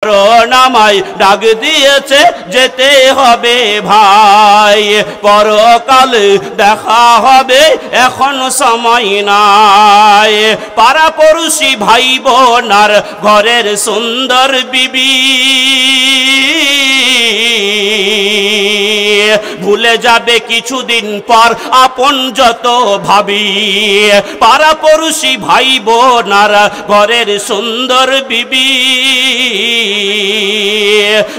মরণ আমায় ডাক দিয়েছে যেতে হবে ভাই, পরকালে দেখা হবে এখন সময় নাই। পাড়াপড়শি ভাই বোনার ঘরের সুন্দর বিবি ভুলে যাবে কিছুদিন পর আপন যত ভাবি। পাড়াপড়শি ভাই বোনার ঘরের সুন্দর বিবি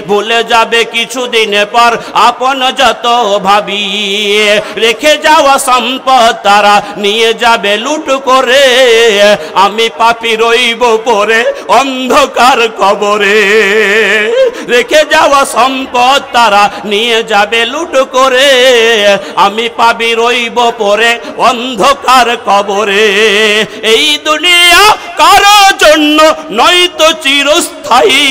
ভুলে যাবে কিছুদিন পর আপন যত ভাবি। রেখে যাওয়া সম্পদ তারা নিয়ে যাবে লুট করে, আমি পাপী রইব পরে অন্ধকার কবরে। রেখে যাওয়া সম্পদ তারা নিয়ে যাবে লুট করে, আমি পাপী রইব পরে অন্ধকার কবরে। এই দুনিয়া কারো জন্য নয়তো চিরস্থায়ী,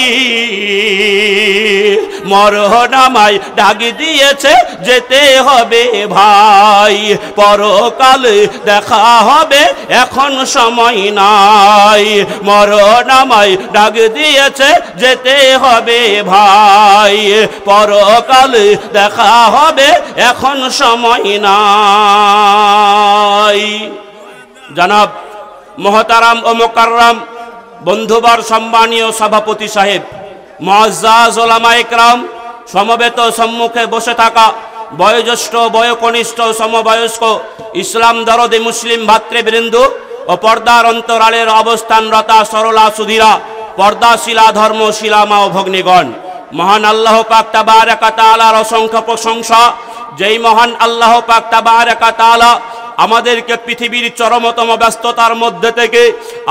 মরণ আমায় ডাক দিয়েছে যেতে হবে ভাই, পরকালে দেখা হবে এখন সময় নাই। মরণ আমায় ডাক দিয়েছে যেতে হবে ভাই, পরকালে দেখা হবে এখন সময় নাই। জনাব মোহতারাম ও মোকাররম বন্ধুবর সম্মানীয় সভাপতি সাহেব, মুআজ্জাজ ওলামা ইকরাম, সমবেত সম্মুখে বসে থাকা বয়োজ্যেষ্ঠ বয়োকনিষ্ঠ সমবয়স্ক ইসলাম দরদি মুসলিম ভাতৃবৃন্দ ও পর্দার অন্তরালের অবস্থানরতা সরলা সুধীরা পর্দাশীলা ধর্মশীলা মা ও ভগ্নীগণ, মহান আল্লাহ পাক তাবারাকা তাআলার অসংখ্য প্রশংসা। যেই মহান আল্লাহ পাক তাবারাকা তাআলা আমাদেরকে পৃথিবীর চরমতম ব্যস্ততার মধ্যে থেকে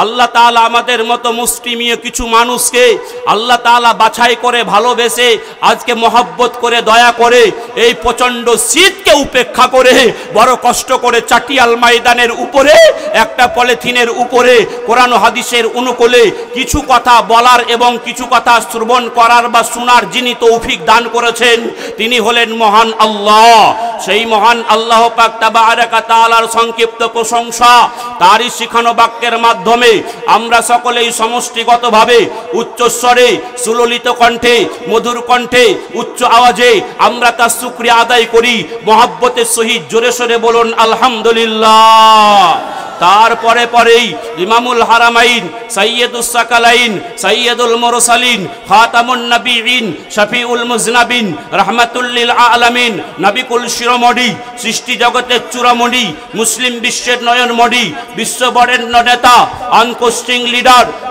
আল্লাহ তাআলা আমাদের মতো মুসলিমীয় কিছু মানুষকে আল্লাহ তাআলা বাছাই করে ভালোবেসে আজকে মহব্বত করে দয়া করে এই প্রচণ্ড শীতকে উপেক্ষা করে বড় কষ্ট করে চাটিয়াল ময়দানের উপরে একটা পলিথিনের উপরে কোরআন ও হাদিসের অনুকূলে কিছু কথা বলার এবং কিছু কথা শ্রবণ করার বা শোনার যিনি তৌফিক দান করেছেন তিনি হলেন মহান আল্লাহ। সেই মহান আল্লাহ পাক তাবারাকা তাআলার সংক্ষিপ্ত প্রশংসা তারই শিখানো বাক্যের মাধ্যমে আমরা সকলেই সমষ্টিগতভাবে উচ্চস্বরে সুললিত কণ্ঠে মধুর কণ্ঠে উচ্চ আওয়াজে আমরা তার শুকরিয়া আদায় করি। মহব্বতের সহিত জোরে সোরে বলুন আলহামদুলিল্লাহ। তারপরে পরেই ইমামুল হারামাইন সাইয়্যিদুস সাকালাইন সাইয়্যিদুল মুরসালিন খাতামুন নবিয়িন শফিউল মুজনাবিন রাহমাতুল লিল আলামিন নবিকুল শিরোমণি সৃষ্টি জগতের চূড়ামণি মুসলিম বিশ্বের নয়নমণি বিশ্ব বরেণ্য নেতা আনকোস্টিং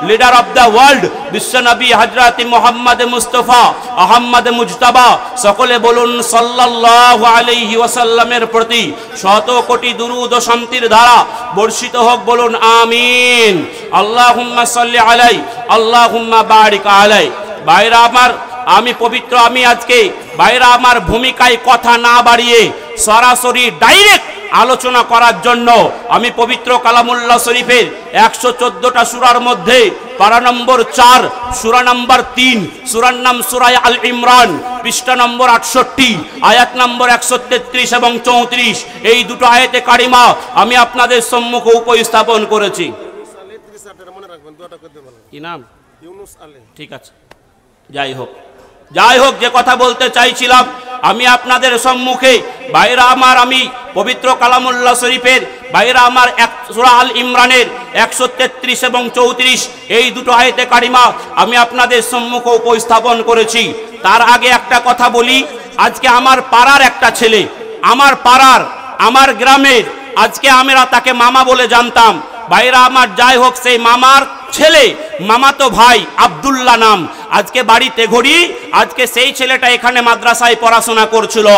লিডার অফ দ্য ওয়ার্ল্ড বিশ্বনবী হযরত মুহাম্মদ মুস্তাফা আহমদ মুজতাবা সকলে বলুন সাল্লাল্লাহু আলাইহি ওয়াসাল্লামের প্রতি শত কোটি দুরূদ ও শান্তির ধারা বর্ষিত হোক, বলুন আমিন। আল্লাহুম্মা সাল্লি আলাই আল্লাহুম্মা বারিক আলাই। ভাইরা আমার, আমি পবিত্র আমি আজকে ভাইরা আমার ভূমিকায় কথা না বাড়িয়ে সরাসরি ডাইরেক্ট আলোচনা করার জন্য আমি পবিত্র কালামুল্লাহ শরীফের 114টা সূরার মধ্যে পারা নম্বর 4 সূরা নম্বর 3 সূরার নাম সূরা আল ইমরান পৃষ্ঠা নম্বর 68 আয়াত নম্বর 133 এবং 34 এই দুটো আয়াতে কারিমা আমি আপনাদের সম্মুখে উপস্থাপন করেছি। কি নাম? ইউনুস আলী। ঠিক আছে, যাই হোক যে কথা বলতে চাইছিলাম আমি আপনাদের সম্মুখে ভাইরা আমার আমি পবিত্র কালামুল্লাহ শরীফের ভাইরা আমার সূরা আল ইমরানের 133 এবং 34 এই দুটো আয়াতে কারিমা আমি আপনাদের সম্মুখে উপস্থাপন করেছি। তার আগে একটা কথা বলি, আজকে আমার পাড়ার একটা ছেলে, আমার পাড়ার আমার গ্রামের, আজকে আমরা তাকে মামা বলে জানতাম। ভাইরা আমার যাই হোক সেই মামার ছেলে মামাতো ভাই আব্দুল্লাহ নাম, আজকে বাড়িতে ঘড়ি আজকে সেই ছেলেটা এখানে মাদ্রাসায় পড়াশোনা করছিল।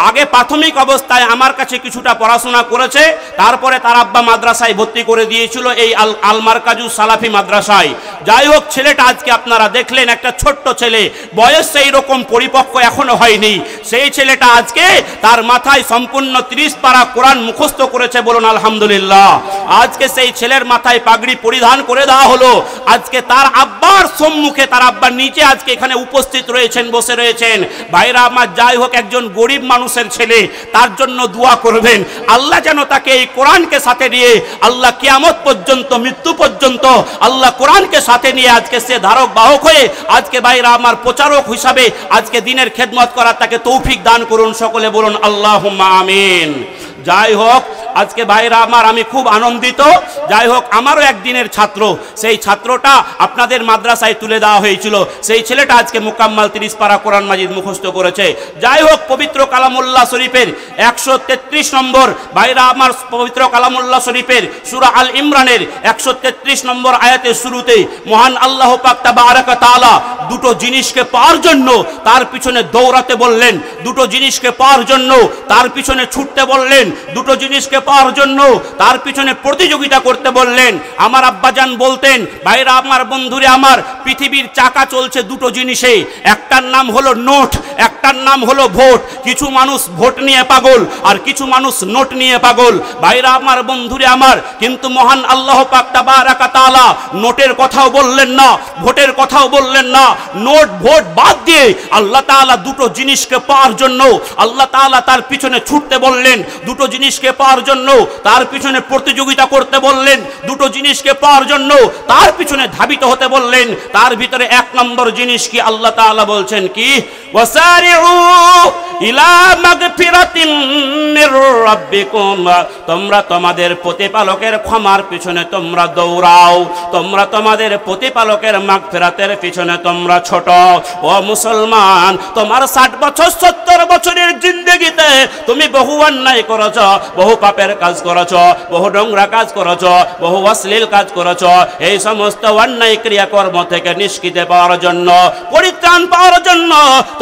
আগে প্রাথমিক অবস্থায় আমার কাছে কিছুটা পড়াশোনা করেছে, তারপরে তার আব্বা মাদ্রাসায় ভর্তি করে দিয়েছিল এই আল মারকাজু সালাফি মাদ্রাসায়। যাই হোক ছেলেটা আজকে আপনারা দেখলেন একটা ছোট্ট ছেলে, বয়স সেই রকম পরিপক্ক এখনো হয়নি। সেই ছেলেটা আজকে তার মাথায় সম্পূর্ণ 30 পারা কোরআন মুখস্থ করেছে, বলুন আলহামদুলিল্লাহ। আজকে সেই ছেলের মাথায় পাগড়ি পরিধান করে দেওয়া হলো। আজকে আজকে তার আব্বার সম্মুখে, তার আব্বার নিচে আজকে এখানে উপস্থিত রয়েছেন, বসে রয়েছেন। ভাইরা আমার, যাই হোক একজন গরিব মানুষের ছেলে, তার জন্য দোয়া করবেন আল্লাহ যেন তাকে এই কোরআনকে সাথে নিয়ে আল্লাহ কিয়ামত পর্যন্ত, মৃত্যু পর্যন্ত আল্লাহ কোরআনকে সাথে নিয়ে আজকে সে ধারক বাহক হয়ে আজকে ভাইরা আমার প্রচারক হিসাবে আজকে দিনের খেদমত করার তাকে তৌফিক দান করুন। সকলে বলুন আল্লাহুম্মা আমিন। যাই হোক আজকে ভাইরা আমার, আমি খুব আনন্দিত। যাই হোক আমারও একদিনের ছাত্র, সেই ছাত্রটা আপনাদের মাদ্রাসায় তুলে দেওয়া হয়েছিল, সেই ছেলেটা আজকে মুকাম্মাল 30 পারা কোরআন মাজিদ মুখস্থ করেছে। যাই হোক পবিত্র কালামুল্লাহ শরীফের 133 নম্বর, ভাইরা আমার পবিত্র কালামুল্লাহ শরীফের সূরা আল ইমরানের 133 নম্বর আয়াতের শুরুতে মহান আল্লাহ পাক তাবারাকা তাআলা দুটো জিনিসকে পাওয়ার জন্য তার পিছনে দৌড়াতে বললেন, দুটো জিনিসকে পাওয়ার জন্য তার পিছনে ছুটতে বললেন, দুটো জিনিসকে পাওয়ার জন্য তার পিছনে প্রতিযোগিতা করতে বললেন। আমার আব্বাজান বলতেন, ভাইরা আমার, বন্ধুরে আমার, পৃথিবীর চাকা চলছে দুটো জিনিসে, একটার নাম হলো নোট, একটার নাম হলো ভোট। কিছু মানুষ ভোট নিয়ে পাগল আর কিছু মানুষ নোট নিয়ে পাগল। ভাইরা আমার, বন্ধুরে আমার, কিন্তু মহান আল্লাহ পাক তাবারাকা তাআলা নোটের কথাও বললেন না, ভোটের কথাও বললেন না। নোট ভোট বাদ দিয়ে আল্লাহ তাআলা দুটো জিনিসকে পাওয়ার জন্য আল্লাহ তাআলা তার পিছনে ছুটতে বললেন, দুটো জিনিসকে পাওয়ার জন্য তার পিছনে প্রতিযোগিতা করতে বললেন, দুটো জিনিসকে পাওয়ার জন্য তার পিছনে ধাবিত হতে বললেন। তার ভিতরে এক নম্বর জিনিস কি? আল্লাহ তাআলা বলছেন কি? ওয়াসারিউ ইলা মাগফিরাতিন মির রাব্বিকুম, তোমরা তোমাদের প্রতিপালকের ক্ষমার পিছনে তোমরা দৌড়াও, তোমরা তোমাদের প্রতিপালকের মাগফিরাতের পিছনে তোমরা ছোট। ও মুসলমান, তোমার 60 বছর 70 বছরের জিন্দেগিতে তুমি বহু অন্যায় করেছ, বহু পাপের কাজ করেছ, বহু নোংরা কাজ করেছ, বহু অশ্লীল কাজ করেছ। এই সমস্ত অন্যায় ক্রিয়াকর্ম থেকে নিষ্কৃতি পাওয়ার জন্য, পরিত্রাণ পাওয়ার জন্য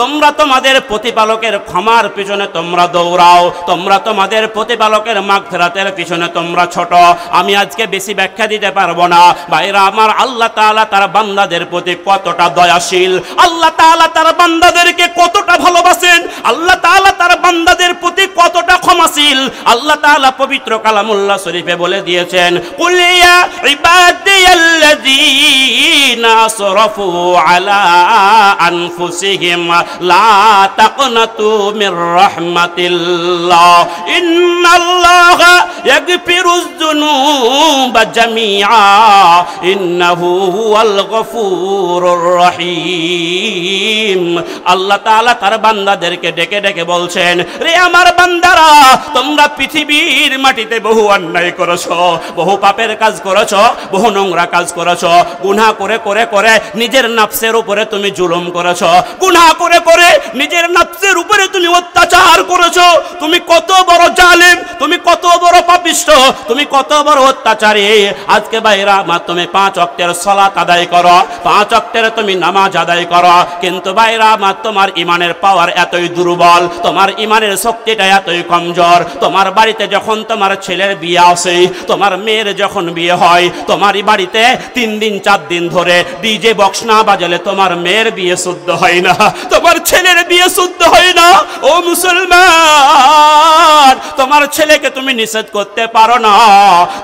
তোমরা তোমাদের প্রতিপালকের ক্ষমার পিছনে তোমরা দৌড়াও, তোমরা তোমাদের প্রতিপালকের মাগফিরাতের পিছনে তোমরা ছোট। আমি আজকে বেশি ব্যাখ্যা দিতে পারবো না। ভাইরা আমার, আল্লাহ তাআলা তার বান্দাদের প্রতি কতটা দয়াশীল, আল্লাহ তাআলা তার বান্দাদেরকে কতটা ভালোবাসেন, আল্লাহ তাআলা তার বান্দাদের প্রতি কতটা ক্ষমাশীল। আল্লাহ তাআলা পবিত্র কালামুল্লাহ শরীফে বলে দিয়েছেন, কুল ইয়া ইবাদিয়াল্লাযীনা আসরাফু আলা আনফুসিহিম লা তাকনাতু মির রাহমাতিল্লাহ ইন্নাল্লাহা ইয়াগফিরুয যুনুবা জামিআ ইন্নাহু হুয়াল গফুরুর রহিম। আল্লাহ তাআলা তার বান্দাদেরকে ডেকে ডেকে বলছেন, রে আমার বান্দারা, তোমরা পৃথিবীর মাটিতে বহু অন্যায় করেছো, বহু পাপের কাজ করেছো, বহু নোংরা কাজ করেছো, গুনাহ করে করে করে নিজের নফসের উপরে তুমি জুলুম করেছো, গুনাহ করে করে নিজের নফসের উপরে তুমি অত্যাচার করেছো। তুমি কত বড় জালেম, তুমি কত বড় পাপিষ্ঠ, তুমি কত বড় অত্যাচারী। আজকে ভাইরা আমার, তুমি 5 ওয়াক্তের সালাত আদায় করো, 5 ওয়াক্তের তুমি নামাজ আদায় করো, কিন্তু ভাইরা আমার, তোমার ইমানের পাওয়ার এতই দুর্বল, তোমার ইমানের শক্তিটা এতই কমজোর। তোমার বাড়িতে যখন তোমার ছেলের বিয়ে আসে, তোমার মেয়ের যখন বিয়ে হয়, তোমারই বাড়িতে 3 দিন 4 দিন ধরে ডিজে বক্স না বাজালে তোমার মেয়ের বিয়ে শুদ্ধ হয় না, তোমার ছেলের বিয়ে শুদ্ধ হয় না। ও মুসলমান, তোমার ছেলেকে তুমি নিষেধ করতে পারো না,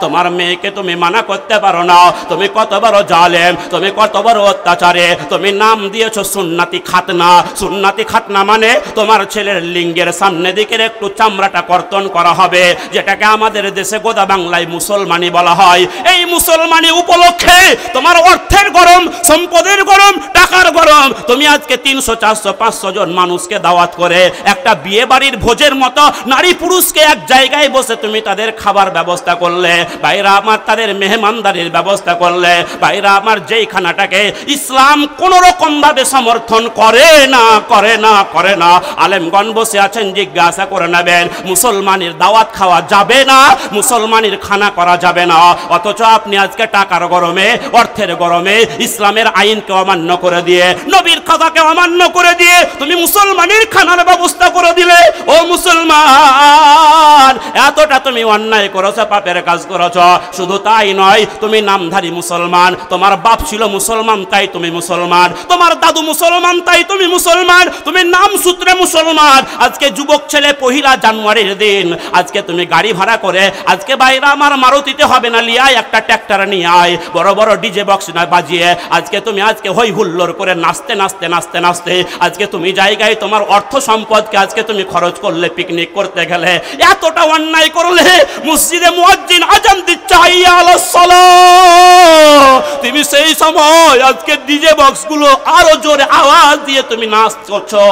তোমার মেয়েকে তুমি মানা করতে পারো না। তুমি কত বড় জালেম, তুমি কত বড় অত্যাচারে। তুমি নাম দিয়েছো সুন্নাতি খাতনা। সুন্নাতি খাতনা মানে তোমার ছেলের লিঙ্গের সামনে দিকের একটু চামড়াটা কর্তন করা হবে, যেটাকে আমাদের দেশে গোদা বাংলায় মুসলমানি বলা হয়। এই মুসলমানি উপলক্ষে তোমার অর্থের গরম, সম্পদের গরম, টাকার গরম, তুমি আজকে 300 400 500 জন মানুষকে দাওয়াত করে একটা বিয়ে বাড়ির ভোজের মতো নারী পুরুষকে এক জায়গায় বসে তুমি তাদের খাবার ব্যবস্থা করলে, ভাইরা আমার, তাদের মেহমানদারির ব্যবস্থা করলে। ভাইরা আমার, যেই খানাটাকে ইসলাম কোন রকম ভাবে সমর্থন করে না, করে না, করে না। আলেমগণ বসে আছেন, জিজ্ঞাসা করে নেবেন, মুসলমানের দাওয়াত খাওয়া যাবে না, মুসলমানের খানা করা যাবে না। অথচ আপনি আজকে টাকার গরমে, অর্থের গরমে ইসলামের আইনকে অমান্য করে দিয়ে, নবীর কথাকে অমান্য করে দিয়ে তুমি মুসলমানের খানার ব্যবস্থা করে দিলে। ও মুসলমান, এতটা তুমি অন্যায় করেছো, পাপের কাজ করেছো। শুধু তাই নয়, তুমি নামধারী মুসলমান, তোমার বাপ ছিল মুসলমান তাই তুমি মুসলমান, তোমার দাদু মুসলমান তাই তুমি মুসলমান, তুমি নাম সূত্রে মুসলমান। আজকে যুবক ছেলে 1 জানুয়ারির দিন আজকে তুমি গাড়ি ভাড়া করে আজকে বাইরে আমার মারুতিতে হবে না, লিয়ে আয় একটা ট্র্যাক্টর নিয়ে আয়, বড় বড় ডিজে বক্স না বাজিয়ে আজকে তুমি আজকে হই হুল্লোড় করে নাচতে নাচতে নাচতে নাচতে আজকে তুমি জায়গায় তোমার অর্থ সম্পদকে আজকে তুমি খরচ করলে পিকনিক করতে গেলে, এতটা অন্যায় করলে মসজিদে মুয়াজ্জিন আযান দিচ্ছে হাইয়া আলাস সালাহ, তুমি সেই সময় আজকে ডিজে বক্সগুলো আরো জোরে আওয়াজ দিয়ে তুমি নাচ করছো।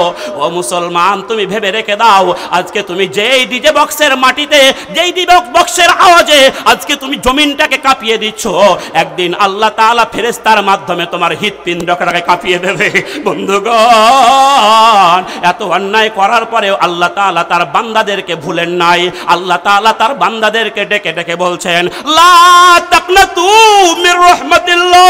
ও মুসলমান, তুমি ভেবে রেখে দাও আজকে তুমি যেই ডিজে বক্সের মাটিতে যেই ডিজে বক্সের আওয়াজে আজকে তুমি জমিনটাকে কাঁপিয়ে দিচ্ছ, একদিন আল্লাহ তাআলা ফেরেশতার মাধ্যমে তোমার হৃৎপিণ্ডটাকে কাঁপিয়ে দেবে। বন্ধুগণ, এত অন্যায় করার পরেও আল্লাহ তাআলা তার বান্দাদেরকে ভুলেন নাই। আল্লাহ তাআলা তার বান্দাদেরকে ডেকে ডেকে বলছেন, লা তাকনাতু মির রাহমাতিল্লাহ,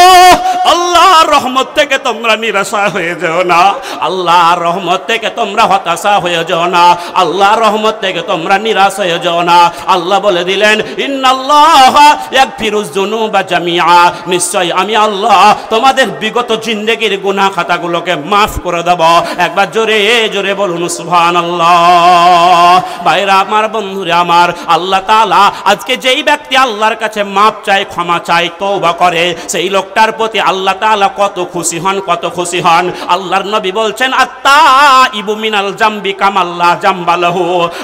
আল্লাহর রহমত থেকে তোমরা নিরাশা হয়ে যাও না, আল্লাহর রহমত থেকে তোমরা হতাশা হয়ে যাও না, আল্লাহর রহমত থেকে তোমরা নিরাশ হয়ে যাও না। আল্লাহ বলে দিলেন, ইন্নাল্লাহা ইয়াগফিরুয যুনুবা জামিআ, নিশ্চয় আমি আল্লাহ তোমাদের বিগত জিন্দেগির গুনাহ খাতাগুলোকে মাফ করে দেব। একবার জোরে জোরে বলুন সুবহানাল্লাহ। ভাইরা আমার, বন্ধুরা আমার, আল্লাহ তাআলা আজকে যেই ব্যক্তি আল্লাহর কাছে মাপ চায়, ক্ষমা চায়, তওবা করে, সেই লোকটার প্রতি আল্লাহ তাআলা কত খুশি হন, কত খুশি হন। আল্লাহর নবী বলছেন, আত্তাইবু মিনাল জামবি কামাল্লা জামবালাহু,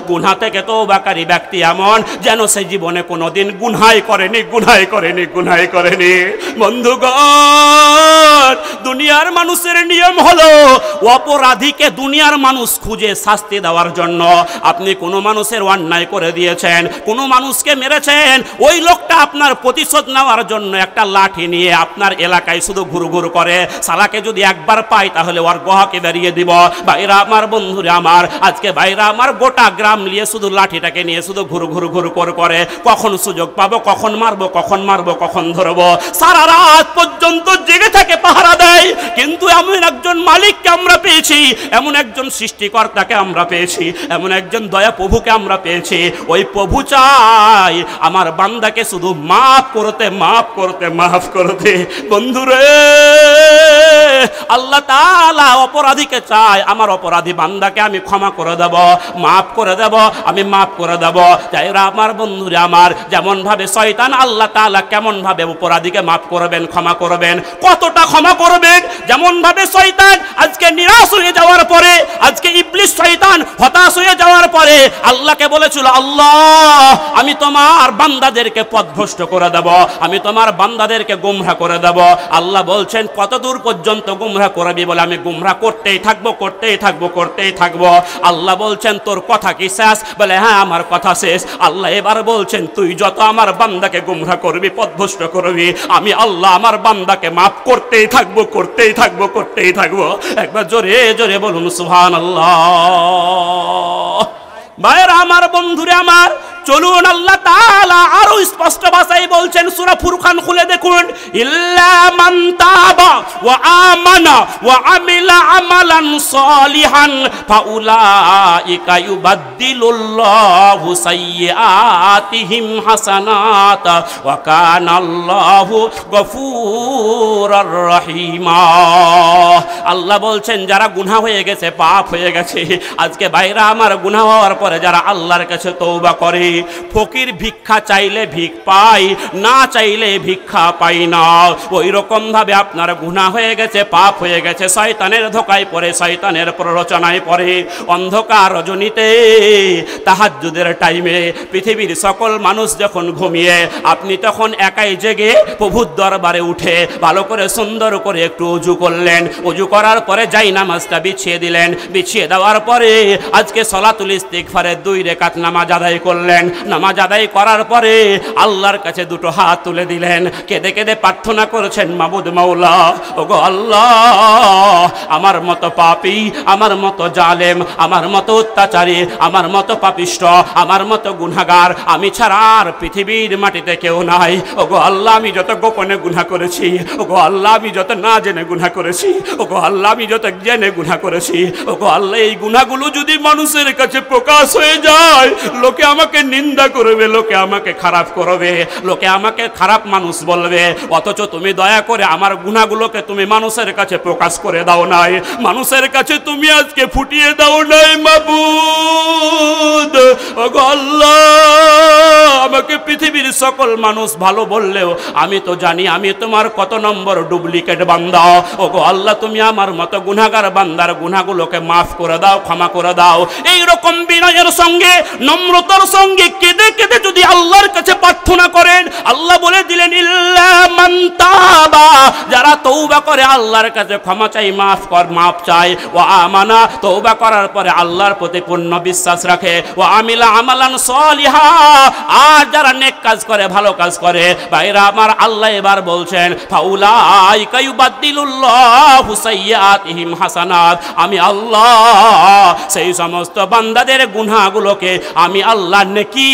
গুনাহ থেকে তওবাকারী ব্যক্তি এমন যেন সে জীবনে কোনোদিন গুনাহ করেনি, গুনাহ করেনি, গুনাহ করেনি। বন্ধুগণ, দুনিয়ার মানুষের নিয়ম হলো অপরাধীকে দুনিয়ার মানুষ খুঁজে শাস্তি দেওয়ার জন্য। আপনি কোনো মানুষের অন্যায় করে দিয়েছেন, কোনো মানুষকে মেরেছেন, ওই লোকটা আপনার প্রতিশোধ নেওয়ার জন্য একটা লাঠি নিয়ে আপনার এলাকায় শুধু ঘুরঘুর করে। শালাকে যদি একবার পাই তাহলে ওর গহাকে বেরিয়ে দিব। ভাইরা আমার, বন্ধুরা আমার, আজকে ভাইরা আমার গোটা গ্রাম নিয়ে শুধু লাঠিটাকে নিয়ে শুধু ঘুর ঘুর ঘুর করে কখন সুযোগ পাবো, কখন মারবো, কখন মারবো, কখন ধরবো, সারা রাত পর্যন্ত জেগে থাকে পাহারা দেয়। কিন্তু এমন একজন মালিককে আমরা পেয়েছি, এমন একজন সৃষ্টিকর্তাকে আমরা পেয়েছি, এমন একজন দয়া প্রভুকে আমরা পেয়েছি। ওই প্রভু চাই আমার বান্দাকে শুধু মাফ করতে, মাফ করতে, মাফ করতে। বন্ধুরে, আল্লাহ তাআলা অপরাধীকে চায় আমার অপরাধী বান্দাকে আমি ক্ষমা করে দেব, মাফ করে দেব, আমি মাফ করে দেব। যাইরা আমার, বন্ধুরে আমার, যেমন ভাবে শয়তান আল্লাহ তাআলা কেমন ভাবে অপরাধীকে মাফ করবেন, ক্ষমা করবেন, কতটা ক্ষমা করবেন। যেমন ভাবে শয়তান আজকে নিরাশ হয়ে যাওয়ার পরে, আজকে ইবলিস শয়তান হতাশ হয়ে যাওয়ার পরে আল্লাহকে বলেছিল, আল্লাহ আমি তোমার বান্দাদেরকে পথভ্রষ্ট করে দেব, আমি তোমার বান্দাদেরকে গুমরাহ করে দেব। আল্লাহ বলছেন, কতদূর পর্যন্ত গুমরাহ করবি? বলে আমি গুমরাহ করতেই থাকবো, করতেই থাকবো, করতেই থাকবো। আল্লাহ বলছেন, তোর কথা কি শেষ? বলে হ্যাঁ, আমার কথা শেষ। আল্লাহ এবার বলছেন, তুই যত আমার বান্দাকে গুমরাহ করবি, পথভ্রষ্ট করবি, আমি আল্লাহ আমার বান্দাকে মাফ করতেই থাকবো, করতেই থাকবো, করতেই থাকবো। একবার জোরে জোরে বলুন সুবহানাল্লাহ। ভাইরা আমার, বন্ধুরে আমার, চলুন আল্লাহ তাআলা আরো স্পষ্ট ভাষায় বলছেন, সূরা ফুরকান খুলে দেখুন, ইল্লা মান তাবা ওয়া আমানা ওয়া আমিলা আমালান সালিহান ফাউলাইকা ইউবাদদিলুল্লাহু সাইয়্যাতিহিম হাসানাত ওয়া কানাল্লাহু গফুরুর রহিমা। আল্লাহ বলছেন, যারা গুনাহ হয়ে গেছে, পাপ হয়ে গেছে, আজকে ভাইরা আমার, গুনাহ হওয়ার পরে যারা আল্লাহর কাছে তওবা করে, ফকির ভিক্ষা চাইলে ভিক পাই, না চাইলে ভিক্ষা পাই না। ওই রকম ভাবে আপনার গুনাহ হয়ে গেছে, পাপ হয়ে গেছে, শয়তানের ধোকায় পড়ে, শয়তানের প্ররোচনায় পড়ে, অন্ধকার রজনীতে তাহাজ্জুদের টাইমে পৃথিবীর সকল মানুষ যখন ঘুমিয়ে, আপনি তখন একাই জেগে প্রভুর দরবারে উঠে ভালো করে সুন্দর করে একটু ওযু করলেন, ওযু করার পরে যাই নামাজটা বিছিয়ে দিলেন, বিছিয়ে দেওয়ার পরে আজকে সলাতুল ইস্তিগফারের 2 রাকাত নামাজ আদায় করলেন। নামাজ আদায় করার পরে আল্লাহর কাছে দুটো হাত তুলে দিলেন, কেঁদে কেঁদে প্রার্থনা করেছেন, মাবুদ মাওলা, ওগো আল্লাহ, আমার মতো পাপী, আমার মতো জালেম, আমার মতো অত্যাচারী, আমার মতো পাপিষ্ঠ, আমার মতো গুনাহগার আমি ছাড়া আর পৃথিবীর মাটিতে কেউ নাই। ওগো আল্লাহ, আমি যত গোপনে গুনাহ করেছি, ওগো আল্লাহ, আমি যত না জেনে গুনাহ করেছি, ওগো আল্লাহ, আমি যত জেনে গুনাহ করেছি, ওগো আল্লাহ, এই গুনাহগুলো যদি মানুষের কাছে প্রকাশ হয়ে যায়, লোকে আমাকে নিন্দা করবে, লোকে আমাকে খারাপ করবে, লোকে আমাকে খারাপ মানুষ বলবে, অথচ তুমি দয়া করে আমার গুনাহগুলোকে তুমি মানুষের কাছে প্রকাশ করে দাও নাই, মানুষের কাছে তুমি আজকে ফুটিয়ে দাও নাই। মাবুদ ওগো আল্লাহ, আমাকে পৃথিবীর সকল মানুষ ভালো বললেও আমি তো জানি আমি তোমার কত নম্বর ডুপ্লিকেট বান্দা। ওগো আল্লাহ, তুমি আমার মতো গুনাহগার বান্দার গুনাহগুলোকে মাফ করে দাও, ক্ষমা করে দাও। এই রকম বিনয়ের সঙ্গে, নম্রতার সঙ্গে কেঁদে কেঁদে যদি আল্লাহর কাছে প্রার্থনা করেন, আল্লাহ বলে দিলেন ইল্লা মান তাবা, যারা তওবা করে আল্লাহর কাছে ক্ষমা চাই, মাফ চায়, ওয়া আমানা, তওবা করার পরে আল্লাহর প্রতি পূর্ণ বিশ্বাস রাখে, ওয়া আমিলা আমালান সলিহা, আর যারা নেক কাজ করে, ভালো কাজ করে। ভাইরা আমার, আল্লাহ এবার বলছেন ফাউলাইকা ইউবাদদিলুল্লাহু সাইয়্যাতিহিম হাসানাত, আমি আল্লাহ সেই সমস্ত বান্দাদের গুনাহগুলোকে আমি আল্লাহ নেকি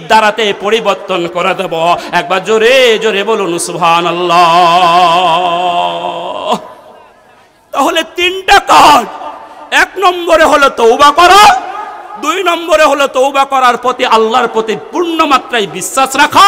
দ্বারাতে পরিবর্তন করে দেব। একবার জোরে জোরে বলুন সুবহানাল্লাহ। তাহলে তিনটা কাজ, এক নম্বরে হলো তওবা করা, দুই নম্বরে হলো তওবা করার প্রতি আল্লাহর প্রতি পূর্ণ মাত্রায় বিশ্বাস রাখা,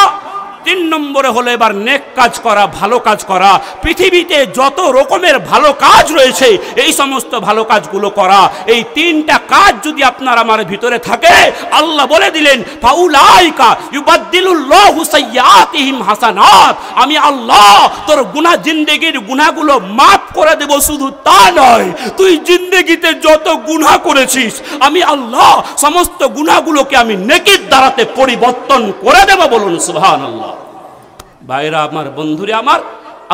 তিন নম্বরে হলো এবার নেক কাজ করা, ভালো কাজ করা। পৃথিবীতে যত রকমের ভালো কাজ রয়েছে এই সমস্ত ভালো কাজগুলো করা। এই তিনটা কাজ যদি আপনার আমার ভিতরে থাকে, আল্লাহ বলে দিলেন ফাউলাইকা ইউবাদদিলুল্লাহু সাইয়্যাতিহিম হাসানাত, আমি আল্লাহ তোর গুনাহ, জিন্দেগির গুনাহগুলো মাফ করে দেব। শুধু তা নয়, তুই জিন্দেগিতে যত গুনাহ করেছিস আমি আল্লাহ সমস্ত গুনাহগুলোকে আমি নেকির দ্বারাতে পরিবর্তন করে দেব। বলুন সুবহানাল্লাহ। ভাইরা আমার, বন্ধুরা আমার,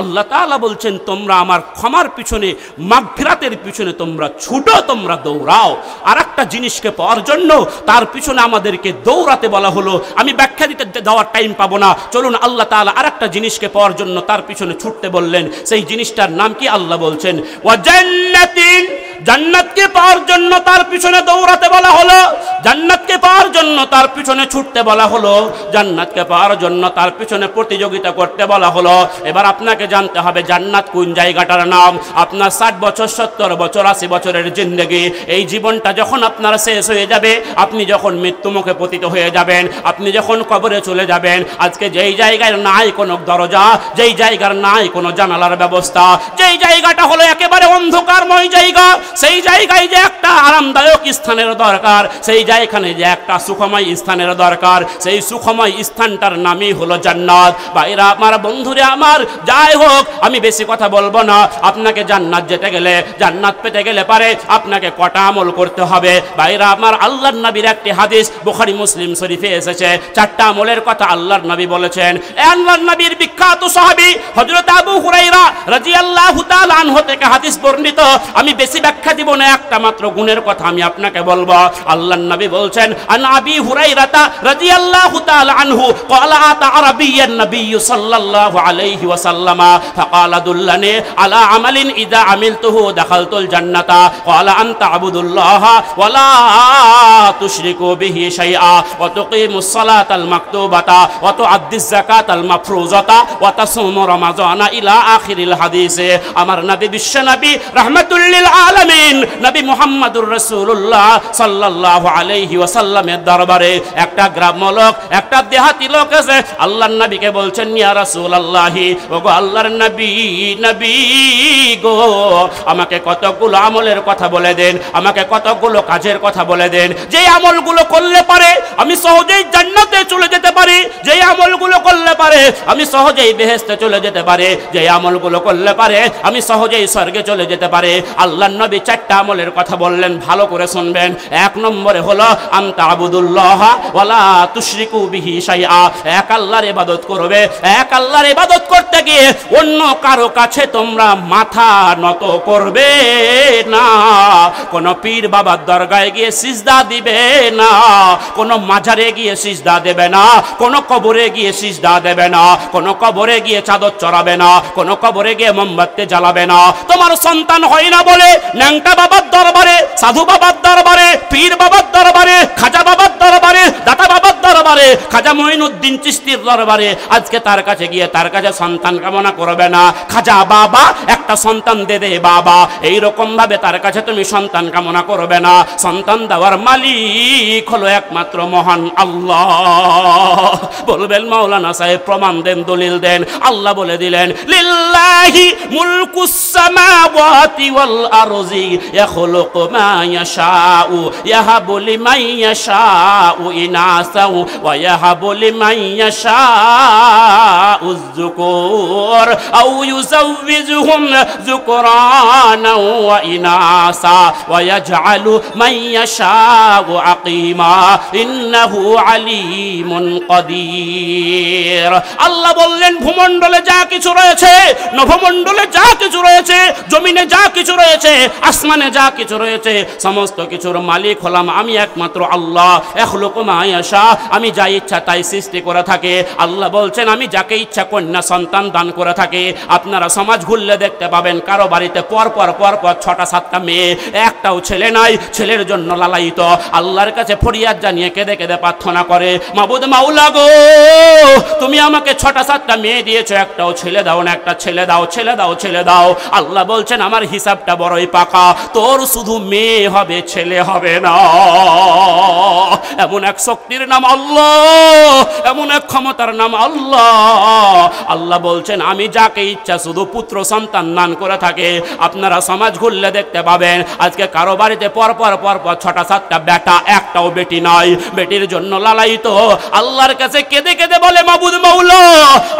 আল্লাহ তাআলা বলছেন তোমরা আমার ক্ষমার পিছনে, মাগফিরাতের পিছনে তোমরা ছুটো, তোমরা দৌড়াও। আর একটা জিনিসকে পাওয়ার জন্য তার পিছনে আমাদেরকে দৌড়াতে বলা হলো। আমি ব্যাখ্যা দিতে দেওয়ার টাইম পাবো না, চলুন আল্লাহ তাআলা আর একটা জিনিসকে পাওয়ার জন্য তার পিছনে ছুটতে বললেন। সেই জিনিসটার নাম কি? আল্লাহ বলছেন ওয়া জান্নাতিন, জান্নাতকে পাওয়ার জন্য তার পিছনে দৌড়াতে বলা হলো, জান্নাতকে পাওয়ার জন্য তার পিছনে ছুটতে বলা হলো, জান্নাতকে পাওয়ার জন্য তার পিছনে প্রতিযোগিতা করতে বলা হলো। এবার আপনাকে জানতে হবে জান্নাত কোন জায়গাটার নাম। আপনার 60 বছর, 70 বছর, 80 বছরের জিন্দেগি, এই জীবনটা যখন আপনার শেষ হয়ে যাবে, আপনি যখন মৃত্যুমুখে পতিত হয়ে যাবেন, আপনি যখন কবরে চলে যাবেন, আজকে যেই জায়গায় নাই কোনো দরজা, যেই জায়গার নাই কোনো জানালার ব্যবস্থা, যেই জায়গাটা হলো একেবারে অন্ধকারময় জায়গা, সেই জায়গায় যে একটা আরামদায়ক স্থানের দরকার, সেই জায়গায় যে একটা সুখময় স্থানের দরকার, সেই সুখময় স্থানটার নামই হলো জান্নাত। ভাইরা আমার, বন্ধুরা আমার, যাই হোক আমি বেশি কথা বলবো না। আপনাকে জান্নাত যেতে গেলে, জান্নাত পেতে গেলে পারে আপনাকে কটা আমল করতে হবে। ভাইরা আমার, আল্লাহর নবীর একটি হাদিস বুখারী মুসলিম শরীফে এসেছে, 4টা আমলের কথা আল্লাহর নবী বলেছেন। আল্লাহর নবীর বিখ্যাত সাহাবী হযরত আবু হুরায়রা রাদিয়াল্লাহু তাআলা আনহু থেকে হাদিস বর্ণিত। আমি বেশি ব্যাখ্যা দিব না, একটা মাত্র গুণের কথা আমি আপনাকে বলবো। আল্লাহর নবী বলছেন আন আবি হুরায়রা রাদিয়াল্লাহু তাআলা আনহু ক্বালা আতা আরাবিয়্যান নবী সাল্লাল্লাহু আলাইহি ওয়াসাল্লাম ফাকালা দুল্লানি আলা আমালিন ইযা আমিলতুহু দাখালতুল জান্নাতা ক্বালা আনতা আবুদুল্লাহ ওয়া লা তুশরিকু বিহি শাইআ ওয়া তুকিমুস সালাতাল মাকতুবাতা ওয়া তুআদ্দিজ যাকাতাল মাফরুজাতা ওয়া তাসুমু রমাজানা ইলা আখিরিল হাদিস। আমার নবী, বিশ্ব নবী, রাহমাতুল লিল আলামিন, নবী মুহাম্মদুর রাসূলুল্লাহ সাল্লাল্লাহু আলাইহি ওয়াসাল্লামের দরবারে একটা গ্রাম্য লোক, একটা দেহাতি লোক এসে আল্লাহর নবীকে বলছেন ইয়া রাসূলুল্লাহি, ওগো আল্লাহর নবী, নবী গো, আমাকে কতগুলো আমলের কথা বলে দেন, আমাকে কতগুলো কাজের কথা বলে দেন, যে আমলগুলো করলে পারে আমি সহজেই জান্নাতে চলে যেতে পারি, যে আমলগুলো করলে পারে আমি সহজেই বেহেশতে চলে যেতে পারে, যে আমলগুলো করলে পারে আমি সহজেই স্বর্গে চলে যেতে পারে। আল্লাহর নবী 4টা আমলের কথা বললেন, ভালো করে শুনবেন। 1 নম্বরে হলো আনতা আবুদুল্লাহ ওয়া লা তুশরিকু বিহি শাইআ, এক আল্লাহর ইবাদত করবে। এক আল্লাহর ইবাদত করতে গিয়ে অন্য কারো কাছে তোমরা মাথা নত করবে না, কোন পীর বাবার দরগায় গিয়ে সিজদা দিবে না, কোন মাজারে গিয়ে সিজদা দেবে না, কোন কবরে গিয়ে সিজদা দেবে না, কোন কবরে গিয়ে চাদর চড়াবে না, কোন কবরে গিয়ে মোমবাতি জ্বালাবে না। তোমার সন্তান হয় না বলে ন্যাংটা বাবার দরবারে, সাধু বাবার দরবারে, পীর বাবার দরবারে, খাজা বাবার দরবারে, দাতা বাবার দরবারে দরবারে, খাজা মঈনুদ্দিন চিশতির দরবারে আজকে তার কাছে গিয়ে তার কাছে সন্তান কামনা করবে না, খাজা বাবা একটা সন্তান দে দে বাবা, এইরকম ভাবে তার কাছে তুমি সন্তান কামনা করবে না। সন্তান দেওয়ার মালিক হলো একমাত্র মহান আল্লাহ। বলবেন মাওলানা সাহেব প্রমাণ দেন, দলিল দেন। আল্লাহ বলে দিলেন, লিল্লাহি মুলকুস সামাওয়াতি ওয়াল আরজি ইয়াখলুকু মা ইয়াশাউ ইয়াহাবু লিমান ইয়াশাউ ইনাসাও ওয়া ইয়াহাবু লিমান ইয়াশাউ যুকুর আও ইউযাওযিজুহুম যুকরানা ওয়া ইনাসা ওয়া ইয়াজআলু মান ইয়াশাউ আকিমা ইন্নাহু আলিমুন কাদির। আল্লাহ বললেন, ভূমণ্ডলে যা কিছু রয়েছে, নভমণ্ডলে যা কিছু রয়েছে, জমিনে যা কিছু রয়েছে, আসমানে যা কিছু রয়েছে, সমস্ত কিছুর মালিক হলাম আমি একমাত্র আল্লাহ। ইয়াখলুকু মা ইয়াশা, আমি যা ইচ্ছা তাই সৃষ্টি করে থাকে। আল্লাহ বলছেন, আমি যাকে ইচ্ছা কন্যা সন্তান দান করে থাকে। আপনারা সমাজ ঘুরলে দেখতে পাবেন কারো বাড়িতে পর পর 6টা 7টা মেয়ে, একটাও ছেলে নাই, ছেলের জন্য লালায়িত, আল্লাহর কাছে ফরিয়াদ জানিয়ে কেঁদে কেঁদে প্রার্থনা করে, মাবুদ মাওলা গো, তুমি আমাকে 6টা 7টা মেয়ে দিয়েছো, একটাও ছেলে দাও না, একটা ছেলে দাও, ছেলে দাও, ছেলে দাও। আল্লাহ বলছেন, আমার হিসাবটা বড়ই পাকা, তোর শুধু মেয়ে হবে, ছেলে হবে না। এমন এক শক্তির নাম আল্লাহ, এমন এক ক্ষমতার নাম আল্লাহ। আল্লাহ বলছেন, আমি যাকে ইচ্ছা শুধু পুত্র সন্তান দান করে থাকে। আপনারা সমাজ ঘুরলে দেখতে পাবেন আজকে কারো বাড়িতে পর পর 6টা 7টা বেটা, একটাও বেটি নাই, বেটির জন্য লালায়িত, আল্লাহর কাছে কেঁদে কেঁদে বলে, মাবুদ মাওলা,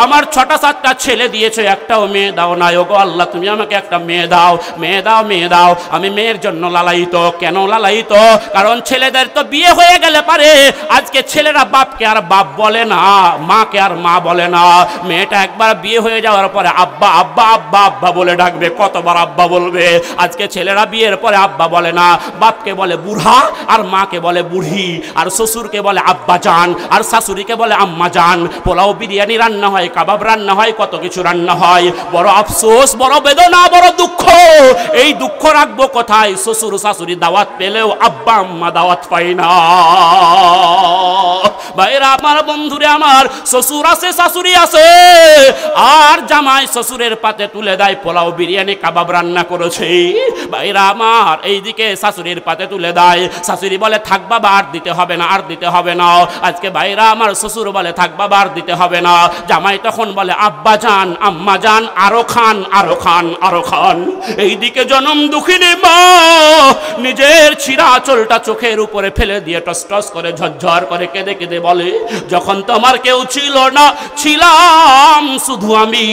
আমার 6টা 7টা ছেলে দিয়েছে, একটাও মেয়ে দাও না। ওগো আল্লাহ, তুমি আমাকে একটা মেয়ে দাও, মেয়ে দাও, মেয়ে দাও। আমি মেয়ের জন্য লালায়িত। কেন লালায়িত? কারণ ছেলেদের তো বিয়ে হয়ে গেলে পারে আজকে ছেলেরা বাপকে আর বাপ বলে না, মাকে আর মা বলে না। মেয়েটা একবার বিয়ে হয়ে যাওয়ার পরে আব্বা আব্বা আব্বা আব্বা বলে ডাকবে, কতবার আব্বা বলবে? আজকে ছেলেরা বিয়ের পরে আব্বা বলে না, বাপকে বলে বুড়া, আর মাকে বলে বুড়ি, আর শ্বশুরকে বলে আব্বা জান, আর শাশুড়িকে বলে আম্মা জান। পোলাও বিরিয়ানি রান্না হয়, কাবাব রান্না হয়, কত কিছু রান্না হয়। বড় আফসোস, বড় বেদনা, বড় দুঃখ। এই দুঃখ রাখবো কোথায়? শ্বশুর শাশুড়ি দাওয়াত পেলেও আব্বা আম্মা দাওয়াত পাই না। ভাইরা আমার, বন্ধুরে আমার, শ্বশুর আছে, শাশুড়ি আছে, আর জামাই শ্বশুরের পাতে তুলে দেয় পোলাও বিরিয়ানি কাবাব রান্না করেছে। ভাইরা আমার, এইদিকে শাশুড়ির পাতে তুলে দেয়, শাশুড়ি বলে থাক বাবা, আর দিতে হবে না, আর দিতে হবে না। আজকে ভাইরা আমার, শ্বশুর বলে থাক বাবা, আর দিতে হবে না। জামাই তখন বলে আব্বা জান, আম্মা জান, আরো খান, আরো খান, আরো খান। এইদিকে জনম দুঃখিনী মা নিজের ছিঁড়া আঁচলটা চোখের উপরে ফেলে দিয়ে টস টস করে ঝরঝর করে কেঁদে কেঁদে বলে, যখন তোমার কেউ ছিল না, ছিলাম শুধু আমি,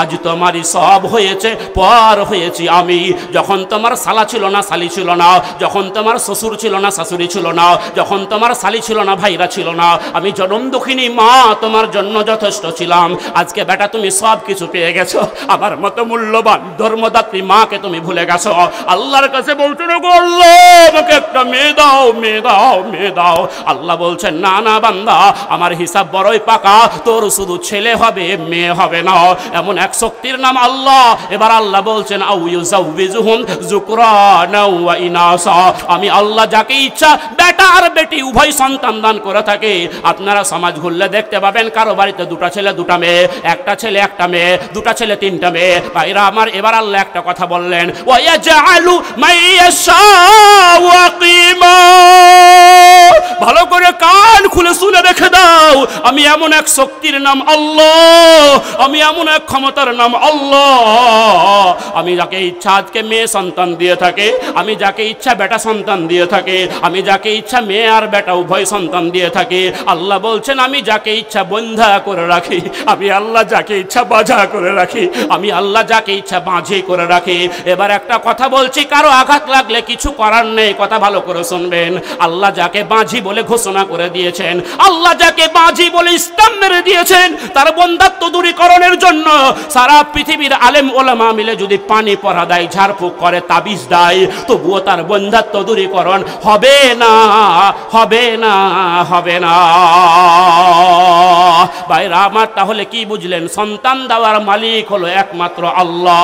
আজ তোমারই সব হয়েছে, পর হয়েছি আমি। যখন তোমার শালা ছিল না, শালি ছিল না, যখন তোমার শ্বশুর ছিল না, শাশুড়ি ছিল না, যখন তোমার শালি ছিল না, ভাইরা ছিল না, আমি জনম দুঃখিনী মা তোমার জন্য যথেষ্ট ছিলাম। আজকে বেটা তুমি সব কিছু পেয়ে গেছো, আমার মতো মূল্যবান ধর্মদাত্রী মাকে তুমি ভুলে গেছো। আল্লাহর কাছে বলছেন, গো আল্লাহ, আমাকে একটা মেয়ে দাও, মেয়ে দাও, মেয়ে দাও। আল্লাহ বলছেন, না না বান্দা, আমার হিসাব বড়ই পাকা, তোর শুধু ছেলে হবে, মেয়ে হবে না। এমন এক শক্তির নাম আল্লাহ। এবার আল্লাহ বলছেন, আউ ইউযাওযিজুহুম যুকরানা ওয়া ইনাসা, আমি আল্লাহ যাকে ইচ্ছা বেটা আর বেটি উভয় সন্তান দান করে থাকে। আপনারা সমাজ ঘুরলে দেখতে পাবেন কারো বাড়িতে 2টা ছেলে 2টা মেয়ে, একটা ছেলে একটা মেয়ে, 2টা ছেলে 3টা মেয়ে। ভাইরা আমার, এবার আল্লাহ একটা কথা বললেন, ওয়া ইয়াজআলু মান ইয়াশাউ আকিমা। ভালো করে কান খুলে শুনে রেখে দাও, আমি এমন এক শক্তির নাম আল্লাহ, আমি এমন এক ক্ষমতার নাম আল্লাহ। আমি যাকে ইচ্ছা আজকে মেয়ে সন্তান দিয়ে থাকে, আমি যাকে ইচ্ছা বেটা সন্তান দিয়ে থাকে, আমি যাকে ইচ্ছা মেয়ে আর বেটা উভয় সন্তান দিয়ে থাকে। আল্লাহ বলছেন, আমি যাকে ইচ্ছা বন্ধা করে রাখি, আমি আল্লাহ যাকে ইচ্ছা বাজা করে রাখি, আমি আল্লাহ যাকে ইচ্ছা বাঁঝি করে রাখি। এবার একটা কথা বলছি, কারো আঘাত লাগলে কিছু করার নেই, কথা ভালো করে শুনবেন। আল্লাহ যাকে বাঁঝি বলে ঘোষণা করে দিয়েছেন, আল্লাহ যাকে বাঁঝি বাজি বলে ইসলাম মেরে দিয়েছেন। তার বন্ধাত্ব দূরীকরণের জন্য সারা পৃথিবীর আলেম ওলামা মিলে যদি পানি পড়া দেয়, ঝাড়ফুঁক করে, তাবিজ দেয়, তবুও তার বন্ধাত্ব দূরীকরণ হবে না, হবে না, হবে না। ভাইরা আমার, তাহলে কি বুঝলেন? সন্তান দেওয়ার মালিক হলো একমাত্র আল্লাহ।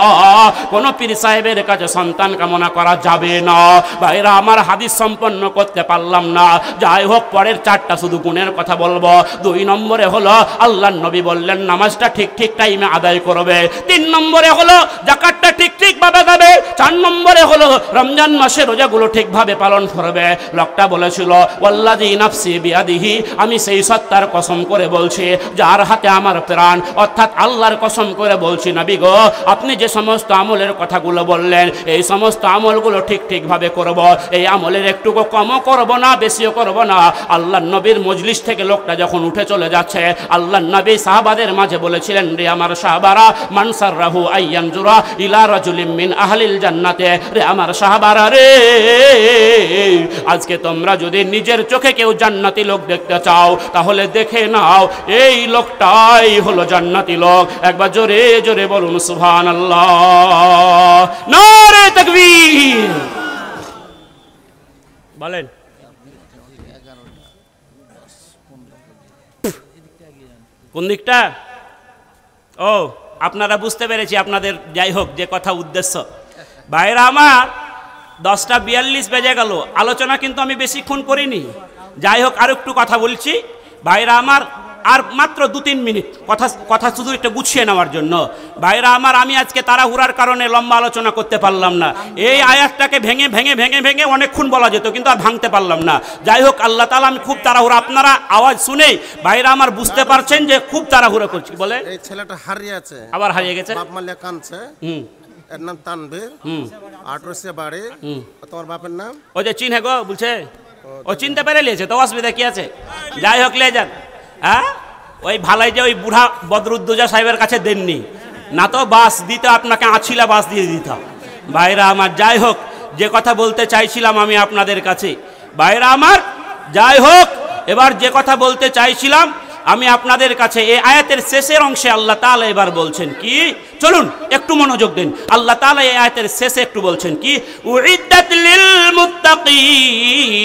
কোন পীর সাহেবের কাছে সন্তান কামনা করা যাবে না। ভাইরা আমার, হাদিস সম্পন্ন করতে পারলাম না, যাই হোক পরের চারটা শুধু গুণের কথা বলবো। 2 নম্বরে হলো আল্লাহর নবী বললেন নামাজটা ঠিক ঠিক টাইমে আদায় করবে। 3 নম্বরে হলো যাকাতটা ঠিক ঠিক ভাবে দেবে। 4 নম্বরে হলো রমজান মাসে রোজাগুলো ঠিকভাবে পালন করবে। লোকটা বলেছিল ওয়াল্লাযী নাফসি বিয়াদিহি, আমি সেই সত্তার কসম করে বলছি যার হাতে আমার প্রাণ, অর্থাৎ আল্লাহর কসম করে বলছি নবী গো, আপনি যে সমস্ত আমলের কথাগুলো বললেন এই সমস্ত আমলগুলো ঠিক ঠিকভাবে করব। এই আমলের একটুকু কমও করব না, বেশিও করব না। আল্লাহর নবীর মজলিস থেকে লোকটা যখন উঠে চলে যাচ্ছে, আল্লাহর নবী সাহাবাদের মাঝে বলেছিলেন রে আমার সাহাবারা, মান সাররাহু আইয়ানজুরা ইলা রাজুলিম মিন আহলিল জান্নাতে, রে আমার সাহাবারা রে, আজকে তোমরা যদি নিজের চোখে কেউ জান্নাতি লোক দেখতে চাও তাহলে দেখে নাও এই লোকটাই হলো জান্নাতি লোক। একবার জোরে জোরে বলুন সুবহানাল্লাহ, নারে তাকবীর। বলেন কোন দিকটা? ও, আপনারা বুঝতে পেরেছি আপনাদের, যাই হোক যে কথা উদ্দেশ্য। ভাইরা আমার, 10:42 বেজে গেল, আলোচনা কিন্তু আমি বেশিক্ষণ করিনি। যাই হোক আর একটু কথা বলছি। ভাইরা আমার, আর মাত্র 2-3 মিনিট কথা শুধু একটু গুছিয়ে নেওয়ার জন্য। ভাইরা আমার, আমি আজকে তাড়াহুড়ার কারণে লম্বা আলোচনা করতে পারলাম না। এই আয়াতটাকে ভেঙে ভেঙে ভেঙে ভেঙে অনেকক্ষণ বলা যেত, কিন্তু আর ভাঙতে পারলাম না। যাই হোক আল্লাহ তাআলা, আমি খুব তাড়াহুড়া, আপনারা আওয়াজ শুনেই ভাইরা আমার বুঝতে পারছেন যে খুব তাড়াহুড়া করছি। বলে এই ছেলেটা হারিয়ে আছে, আবার হারিয়ে গেছে, বাপ মালিয়া কাঁদছে, এর নাম তানভীর, 8 বছর বাড়ি। তোমার বাপের নাম? ওই যে চিনে গো বলছে, ও চিনতে পেরে নিয়েছে তো, অসুবিধা কি আছে? যাই হোক লে যান। হ্যাঁ, ওই ভালাই যে ওই বুড়া বদরুদ্দোজা সাহেবের কাছে দেননি, না তো বাস দিতে আপনাকে আছিলা বাস দিয়ে দিতাম। ভাইরা আমার, যাই হোক যে কথা বলতে চাইছিলাম আমি আপনাদের কাছে, ভাইরা আমার, যাই হোক এবার যে কথা বলতে চাইছিলাম আমি আপনাদের কাছে, এই আয়াতের শেষের অংশে আল্লাহ তাআলা এবার বলছেন কি, চলুন একটু মনোযোগ দিন। আল্লাহ তাআলা এই আয়াতের শেষে একটু বলছেন কি, উইদ্দাত লিল মুত্তাকিন।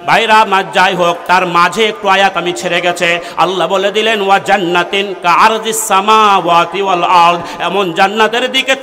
ভাইরা আমার, যাই হোক তার মাঝে একটু আয়াত আমি ছেড়ে গেছে। আল্লাহ বলে দিলেন ওয়া জান্নাতিন কাআরদিস সামাওয়াতি ওয়াল আরদ, এমন জান্নাতের দিকে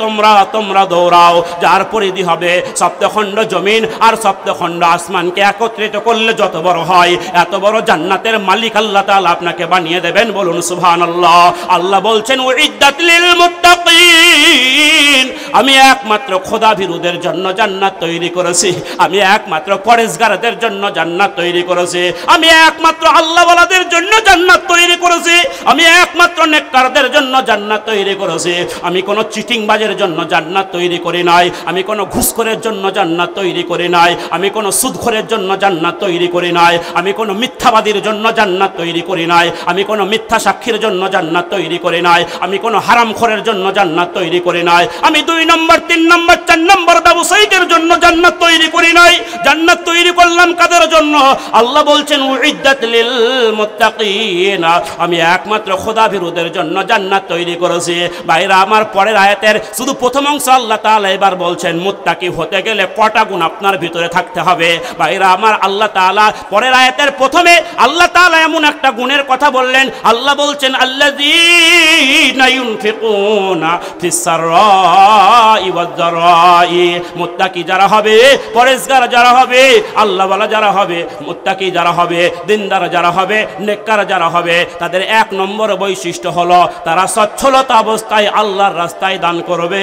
তোমরা দৌড়াও যার পরিধি হবে সপ্তখণ্ড জমিন আর সপ্তখণ্ড আসমানকে একত্রিত করলে যত বড় হয়, এত বড় জান্নাতের মালিক আল্লাহ তাআলা আপনাকে বানিয়ে দেবেন। বলুন সুবহানাল্লাহ। আল্লাহ বলছেন উইদ্দাত লিল মুত্তাকিন, আমি একমাত্র খোদা ভীরুদের জন্য জান্নাত তৈরি করেছি, আমি একমাত্র পরেশগারদের জন্য জান্নাত তৈরি করেছি, আমি একমাত্র আল্লাহওয়ালাদের জন্য জান্নাত তৈরি করেছি, আমি একমাত্র নেককারদের জন্য জান্নাত তৈরি করেছি। আমি কোনো চিটিংবাজের জন্য জান্নাত তৈরি করি নাই, আমি কোনো ঘুষখোরের জন্য জান্নাত তৈরি করি নাই, আমি কোনো সুদখোরের জন্য জান্নাত তৈরি করি নাই, আমি কোনো মিথ্যাবাদীর জন্য জান্নাত তৈরি করি নাই, আমি কোনো মিথ্যা সাক্ষীর জন্য জান্নাত তৈরি করি নাই, আমি কোনো হারামখোরের জন্য জান্নাত তৈরি করি নাই, আমি 2 নম্বর 3 নম্বর 4 নম্বর ব্যবসায়ীদের জন্য জান্নাত তৈরি করি নাই। জান্নাত তৈরি করলাম কাদের জন্য? আল্লাহ বলছেন উইদ্দাত লিল মুত্তাকিন, আমি একমাত্র খোদা ভীরুদের জন্য জান্নাত তৈরি করেছি। ভাইরা আমার, পরের আয়াতের শুধু প্রথম অংশ আল্লাহ তাআলা এবার বলছেন মুত্তাকি হতে গেলে কটা গুণ আপনার ভিতরে থাকতে হবে। ভাইরা আমার, আল্লাহ তাআলা পরের আয়াতের প্রথমে আল্লাহ তাআলা এমন একটা গুণের কথা বললেন। আল্লাহ বলছেন আল্লাযীনা ইউনফিকুনা ফিস সাররাই ওয়াদ দারাই, মুত্তাকি যারা হবে, পরেশগার যারা হবে, আল্লাহওয়ালা যারা হবে, মুত্তাকি যারা হবে, দিনদার যারা হবে, নেককার যারা হবে, তাদের 1 নম্বর বৈশিষ্ট্য হলো তারা সচ্ছলতা অবস্থায় আল্লাহর রাস্তায় দান করবে,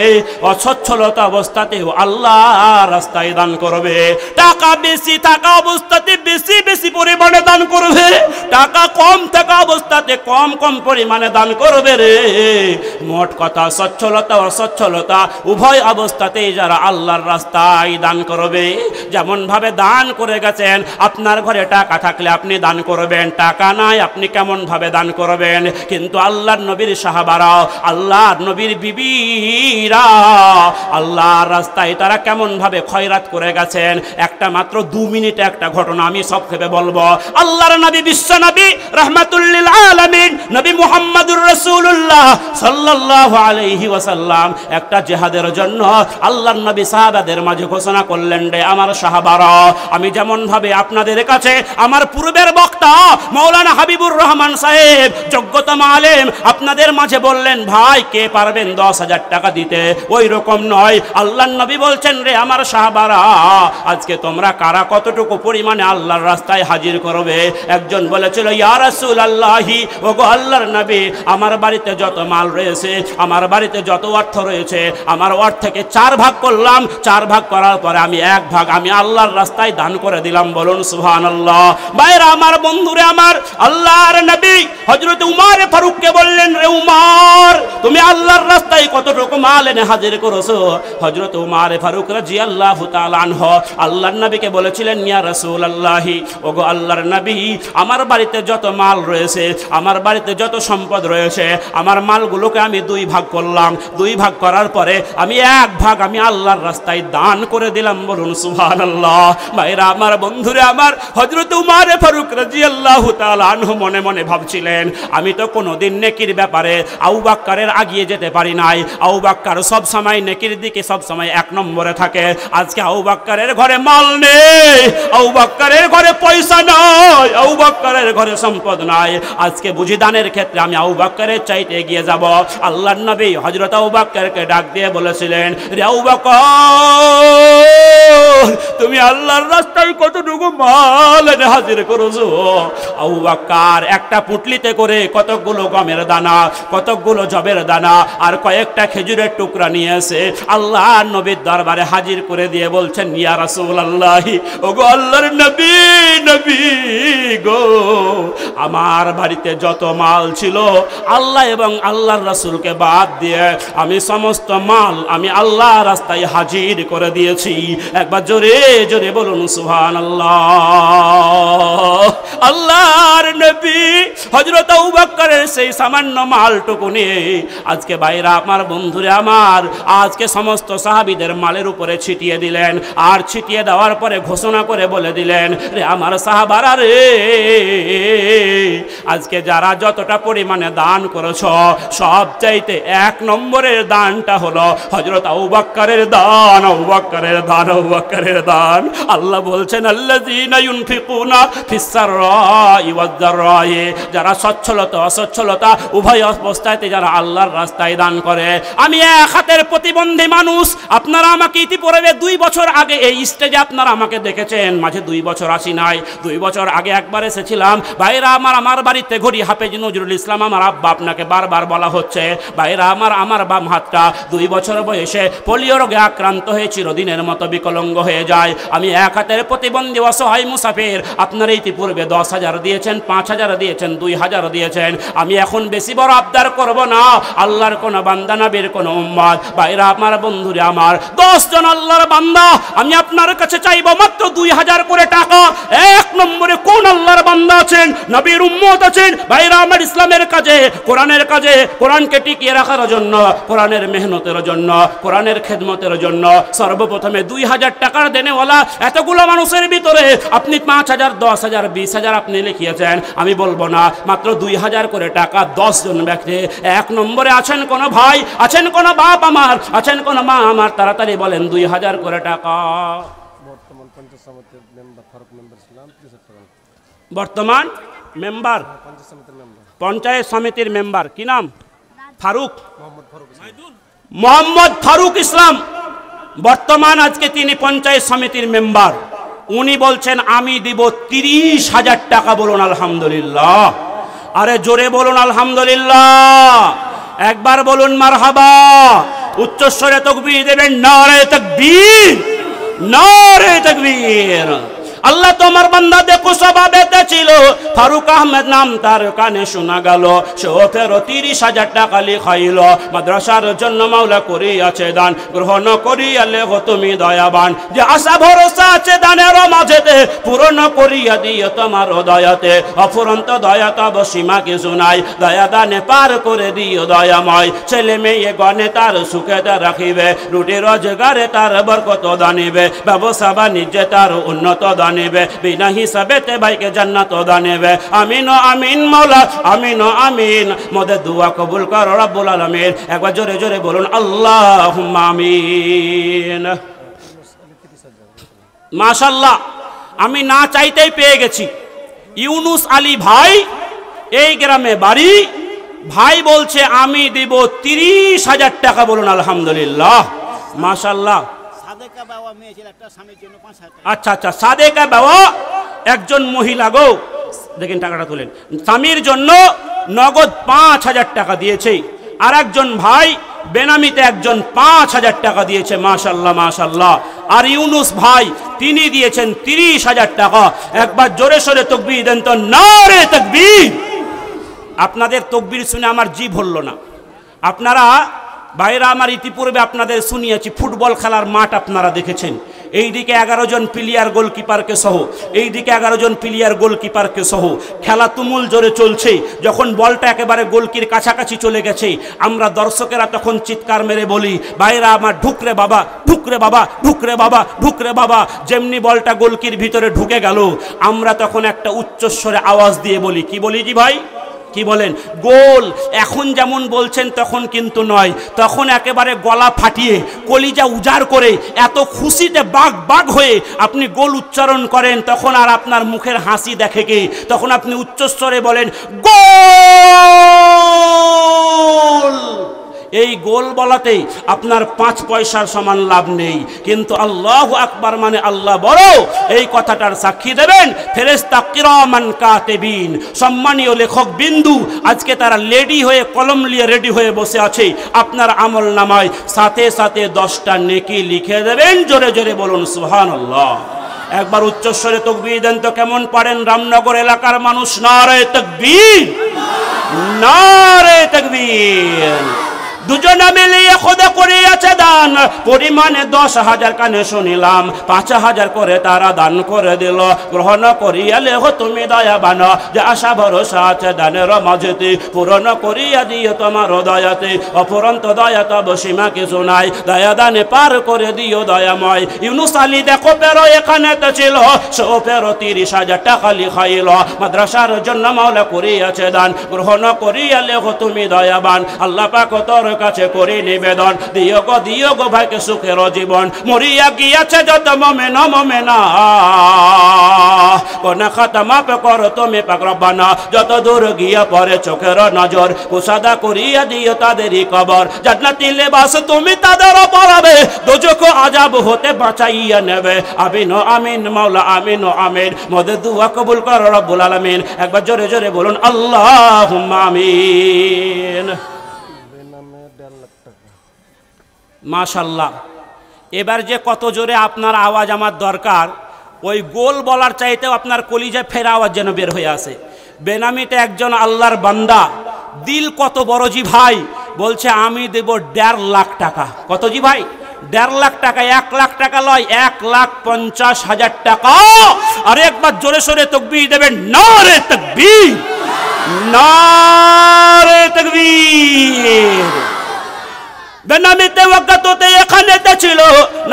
অসচ্ছলতা অবস্থাতেও আল্লাহর রাস্তায় দান করবে। টাকা বেশি থাকা অবস্থাতে বেশি বেশি পরিমাণে দান করবে, টাকা কম থাকা অবস্থাতে কম কম পরিমাণে দান করবে রে। মোট কথা, সচ্ছলতা অসচ্ছলতা উভয় অবস্থাতেই যারা আল্লাহর রাস্তায় দান করবে। যেমন ভাবে দান করে গেছেন, আপনার ঘরে টাকা থাকলে আপনি দান করবেন, টাকা নাই আপনি কেমন ভাবে দান করবেন। কিন্তু আল্লাহর নবীর সাহাবারা, আল্লাহর নবীর বিবিরা আল্লাহর রাস্তায় তারা কেমন ভাবে খয়রাত করে গেছেন। একটা মাত্র 2 মিনিটে একটা ঘটনা আমি সংক্ষেপে বলবো। আল্লাহর নবী, বিশ্ব নবী, রাহমাতুল লিল আলামিন, নবী মুহাম্মদুর রাসূলুল্লাহ সাল্লাল্লাহু আলাইহি ওয়াসাল্লাম একটা জিহাদের জন্য আল্লাহর নবী সাহাবাদের মাঝে ঘোষণা করলেন, রে আমার সাহাবারা, আমি যেমন ভাবে আপনাদের কাছে আমার পূর্বের বক্তা মাওলানা হাবিবুর রহমান সাহেব যোগ্যতম আলেম আপনাদের মাঝে বললেন, ভাই কে পারবেন 10,000 টাকা দিতে, ওই রকম নয়। আল্লাহর নবী বলছেন, রে আমার সাহাবারা, আজকে তোমরা কারা কতটুকু পরিমাণে আল্লাহর রাস্তায় হাজির করবে। একজন বলেছিল, ইয়া রাসূলুল্লাহি, ওগো আল্লাহর নবী, আমার বাড়িতে যত মাল রয়েছে, আমার বাড়িতে যত অর্থ রয়েছে, আমার অর্থ থেকে 4 ভাগ করলাম, 4 ভাগ করার পরে আমি 1 ভাগ আমি আল্লাহর রাস্তায় দান করে দিলাম। বলুন সুবহানাল্লাহ। ভাইরা আমার, বন্ধুরে আমার, আল্লাহর নবী হযরত উমর ফারুককে বললেন, রে উমর, তুমি আল্লাহর রাস্তায় কতটুকু মাল এনে হাজির করেছো। হযরত উমর ফারুক রাদিয়াল্লাহু তাআলা আনহু আল্লাহর নবীকে বলেছিলেন, ইয়া রাসূলুল্লাহি, ওগো আল্লাহর নবী, আমার বাড়িতে যত মাল রয়েছে, আমার বাড়িতে যত সম্পদ রয়েছে, আমার মালগুলোকে আমি 2 ভাগ করলাম। 2 ভাগ করার পরে আমি 1 ভাগ আমি আল্লাহর রাস্তায় দান করে দিলাম। বলুন সুবহানাল্লাহ। ভাইরা আমার, বন্ধুরে আমার, হযরত উমর ফারুক রাদিয়াল্লাহু তাআলা আনহু মনে মনে ভাবছিলেন, আমি তো কোনোদিন নেকির ব্যাপারে আবু বকরের আগিয়ে যেতে পারি নাই। আবু বকর সব সময় নেকির দিকে সব সময় 1 নম্বরে থাকে। আজকে আবু বকরের ঘরে মাল নেই, আবু বকরের ঘরে পয়সা নাই, আবু বকরের ঘরে সম্পদ নাই। আজকে বুঝি দানের ক্ষেত্রে আমি আবু বকরের চাইতে এগিয়ে যাব। আল্লাহর নবী হযরত আবু বকরকে ডাক দিয়ে বলেছিলেন, রে আবু বকর, তুমি আল্লাহর রাস্তায় কতটুকু মাল এনে হাজির করেছো। আবু বকর একটা পুটলিতে করে কতকগুলো গমের দানা, কতকগুলো জবের দানা আর কয়েকটা খেজুরের টুকরা নিয়ে এসে আল্লাহর নবীর দরবারে হাজির করে দিয়ে বলছেন, ইয়া রাসূলুল্লাহি, ওগো আল্লাহর নবী, নবী গো, আমার বাড়িতে যত মাল ছিল আল্লাহ এবং আল্লাহর রাসূলকে বাদ দিয়ে আমি সমস্ত মাল আমি আল্লাহর রাস্তায় হাজির করে দিয়েছি। একবার জোরে জোরে বলুন সুবহানাল্লাহ। আল্লাহর নবী হযরত আবু বকরের সেই সামান্য মালটুকু নিয়ে আজকে ভাইরা আমার, বন্ধুরে আমার, আজকে সমস্ত সাহাবীদের মালের উপরে ছিটিয়ে দিলেন। আর ছিটিয়ে দেওয়ার পরে ঘোষণা করে বলে দিলেন, রে আমার সাহাবারা রে, আজকে যারা যতটা পরিমাণে দান করেছ, সবচাইতে 1 নম্বরের দানটা হলো হযরত আবু বকরের দান, আবু বকরের দান, আবু বকরের দান। আল্লাহ বলছেন, আল্লাযীনা ইউনফিকুনা ফিস-সাররাই ওয়াদ-দাররাই, যারা সচ্ছলতা অসচ্ছলতা উভয় অবস্থাতে যারা আল্লাহর রাস্তায় দান করে। আমি 1 হাতের প্রতিবন্ধী মানুষ, আপনারা আমাকে ইতিপূর্বে 2 বছর আগে এই স্টেজে আপনারা আমাকে দেখেছেন, মাঝে 2 বছর আসি নাই। 2 বছর আগে একবার এসেছিলাম। ভাইরা আমার বাড়িতে ঘড়ি হাফেজ নজরুল ইসলাম আমার আব্বা, আপনাকে বারবার বলা হচ্ছে। ভাইরা আমার বাম হাতটা 2 বছর বয়সে পোলিও রোগে আক্রান্ত হয়ে চিরদিনের মতো বিকলাঙ্গ হয়ে যায়। আমি 1 হাতের প্রতিবন্ধী অসহায় মুসাফির। আপনারা ইতিপূর্বে 10,000 দিয়েছেন, 5,000 দিয়েছেন, 2,000 দিয়েছেন। আমি এখন বেশি বড় আবদার করব না। আল্লাহর কোন বান্দা, নবীর কোন উম্মত, ভাইরা আমার, বন্ধুরে আমার, 10 জন আল্লাহর বান্দা, আমি আপনার কাছে চাইব মাত্র 2,000 করে টাকা। 1 নম্বরে কোন আল্লাহর বান্দা আছেন, নবীর উম্মত আছেন, ভাইরা আমার, ইসলামের কাজে, কোরআনের কাজে, কোরআনকে টিকিয়ে রাখার জন্য, কোরআনের মেহনতের জন্য, কোরআনের খেদমতের জন্য সর্বপ্রথমে 2,000 টাকার দেনেওয়ালা এতগুলো মানুষের ভিতরে আপনি 5,000, 10,000, 20,000 আপনি লিখিয়েছেন। আমি বলবো না, মাত্র 2,000 করে টাকা 10 জন ব্যক্তি। 1 নম্বরে আছেন কোন ভাই, আছেন কোন বাপ আমার, আছেন কোন মা আমার, তাড়াতাড়ি বলেন 2,000 করে টাকা। বর্তমান মেম্বার, পঞ্চায়েত সমিতির মেম্বার, কি নাম? ফারুক, মোহাম্মদ ফারুক ইসলাম। বর্তমান আজকে তিনি পঞ্চায়েত সমিতির মেম্বার। উনি বলছেন, আমি দিব 30,000 টাকা। বলুন আলহামদুলিল্লাহ। আরে জোরে বলুন আলহামদুলিল্লাহ। একবার বলুন মারহাবা। উচ্চস্বরে তাকবীর দেবেন, নারে তাকবীর, নারে তাকবীর। আল্লাহ তোমার বান্দা দেখো স্বভাবেতে ছিল ফারুক আহমেদ নাম তার কানে শোনা গেল, সেও ফেরো 30,000 টাকা লিখাইল, মাদ্রাসার জন্য মাওলা করিয়াছে দান, গ্রহণ করিয়া লেখো তুমি দয়াবান, যে আশা ভরসা আছে দানের মাঝেতে পূরণ করিয়া দিও তোমার দয়াতে, অফুরন্ত দয়া তব সীমা কিছু নাই, দয়া দানে পার করে দিও দয়াময়, ছেলে মেয়ে গণে তার সুখেতে রাখিবে, রুটি রোজগারে তার বরকত দানিবে, ব্যবসা বাণিজ্যে তার উন্নত দানিবে, বিনা হিসাবেতে ভাইকে জান্নাত দানিবে। আমিন আমিন মাওলা, আমিন আমিন, মোদের দুয়া কবুল কর রব্বুল আলামিন। একবার জোরে জোরে বলুন আল্লাহুম্মা আমিন। মাশাআল্লাহ, আমি না চাইতেই পেয়ে গেছি। ইউনুস আলী ভাই, এই গ্রামে বাড়ি, ভাই বলছে আমি দিব 30,000 টাকা। বলুন আলহামদুলিল্লাহ, মাশাআল্লাহ। আচ্ছা আচ্ছা, সাদেকা বাবা একজন মহিলা গো, দেখেন টাকাটা তুলেন, স্বামীর জন্য নগদ 5,000 টাকা দিয়েছে। আর একজন ভাই বেনামিতে একজন 5,000 টাকা দিয়েছে। মাশাআল্লাহ মাশাআল্লাহ। আর ইউনুস ভাই তিনি দিয়েছেন 30,000 টাকা। একবার জোরে সোরে তাকবীর দেন তো, নারে তাকবীর। আপনাদের তাকবীর শুনে আমার জিভ হলো না। আপনারা ভাইরা আমার ইতিপূর্বে আপনাদের শুনিয়েছি, ফুটবল খেলার মাঠ আপনারা দেখেছেন, এইদিকে 11 জন প্লেয়ার গোলকিপারকে সহ, এইদিকে 11 জন প্লেয়ার গোলকিপারকে সহ খেলা তুমুল জোরে চলছে। যখন বলটা একেবারে গোলকির কাছাকাছি চলে গেছে, আমরা দর্শকেরা তখন চিৎকার মেরে বলি, ভাইরা আমার ঢুকরে বাবা, ঢুকরে বাবা, ঢুকরে বাবা, ঢুকরে বাবা। যেমনি বলটা গোলকির ভিতরে ঢুকে গেল, আমরা তখন একটা উচ্চস্বরে আওয়াজ দিয়ে বলি, কি বলি জি ভাই, কি বলেন, গোল। এখন যেমন বলছেন তখন কিন্তু নয়, তখন একেবারে গলা ফাটিয়ে কলিজা উজাড় করে এত খুশিতে বাগ বাগ হয়ে আপনি গোল উচ্চারণ করেন, তখন আর আপনার মুখের হাসি দেখে কে, তখন আপনি উচ্চস্বরে বলেন গোল। এই গোল বলাতেই আপনার 5 পয়সার সমান লাভ নেই, কিন্তু আল্লাহু আকবার মানে আল্লাহ বড়, এই কথাটার সাক্ষী দেবেন ফেরেশতা কিরামান কাতিবিন, সম্মানীয় লেখক বিন্দু, আজকে তারা লেডি হয়ে কলম নিয়ে রেডি হয়ে বসে আছে। আপনার আমল নামায় সাথে সাথে 10টা নেকি লিখে দেবেন। জোরে জোরে বলুন সুবহানাল্লাহ। একবার উচ্চস্বরে তাকবীর দেন তো, কেমন পারেন রামনগর এলাকার মানুষ? নারে তাকবীর, নারে তাকবীর। দুজনে মিলিয়ে খোদা করিয়াছে দান, পরিমাণে 10,000 কানে শুনিলাম, 5,000 করে তারা দান করে দিল। গ্রহণ করিয়া লেখো তুমি দয়াবান, যে আশা ভরসা আছে দানের মাঝেতে পূরণ করিয়া দিও তোমার দয়াতে, অপরন্ত দয়া তব সীমা কিছু নাই, দয়া দানে পার করে দিও দয়াময়। ইউনুস আলী দেখো পেরো এখানেতে ছিল, সেও পেরো 30,000 টাকা লিখাইল, মাদ্রাসার জন্য মাওলা করিয়াছে দান, গ্রহণ করিয়া লেখো তুমি দয়াবান। আল্লাহ পাক তোর কাছে করি নিবেদন, দিও গো ভাইকে সুখের জীবন, মরিয়া গিয়াছে যত মোমেনা মোমেনা, কোন খাতা মাপ করো তুমি পাক রব্বানা, যত দূর গিয়া পরে চোখের নজর, কুসাদা করিয়া দিও তাদেরই কবর, জান্নাতি লেবাস তুমি তাদের পরাবে, দোজখ আযাব হতে বাঁচাইয়া নেবে। আমিন আমিন মাওলা, আমিন আমিন। মোদের দুয়া কবুল কর রব্বুল আলামিন। একবার জোরে জোরে বলুন আল্লাহুম্মা আমিন। মাশাআল্লাহ। এবার যে কত জোরে আপনার আওয়াজ আমার দরকার, ওই গোল বলার চাইতেও আপনার কলিজায় ফেরা আওয়াজ যেন বের হয়ে আসে। বেনামিতে একজন আল্লাহর বান্দা, দিল কত বড় জি ভাই, বলছে আমি দেব 1.5 লাখ টাকা। কত জি ভাই? 1.5 লাখ টাকা। 1 লাখ টাকা লয়, 1,50,000 টাকা। আর একবার জোরে সোরে তাকবীর দেবেন, নারে তাকবীর, নারে তাকবীর। বেনামিতে ওয়াকাততে এখানেতে ছিল,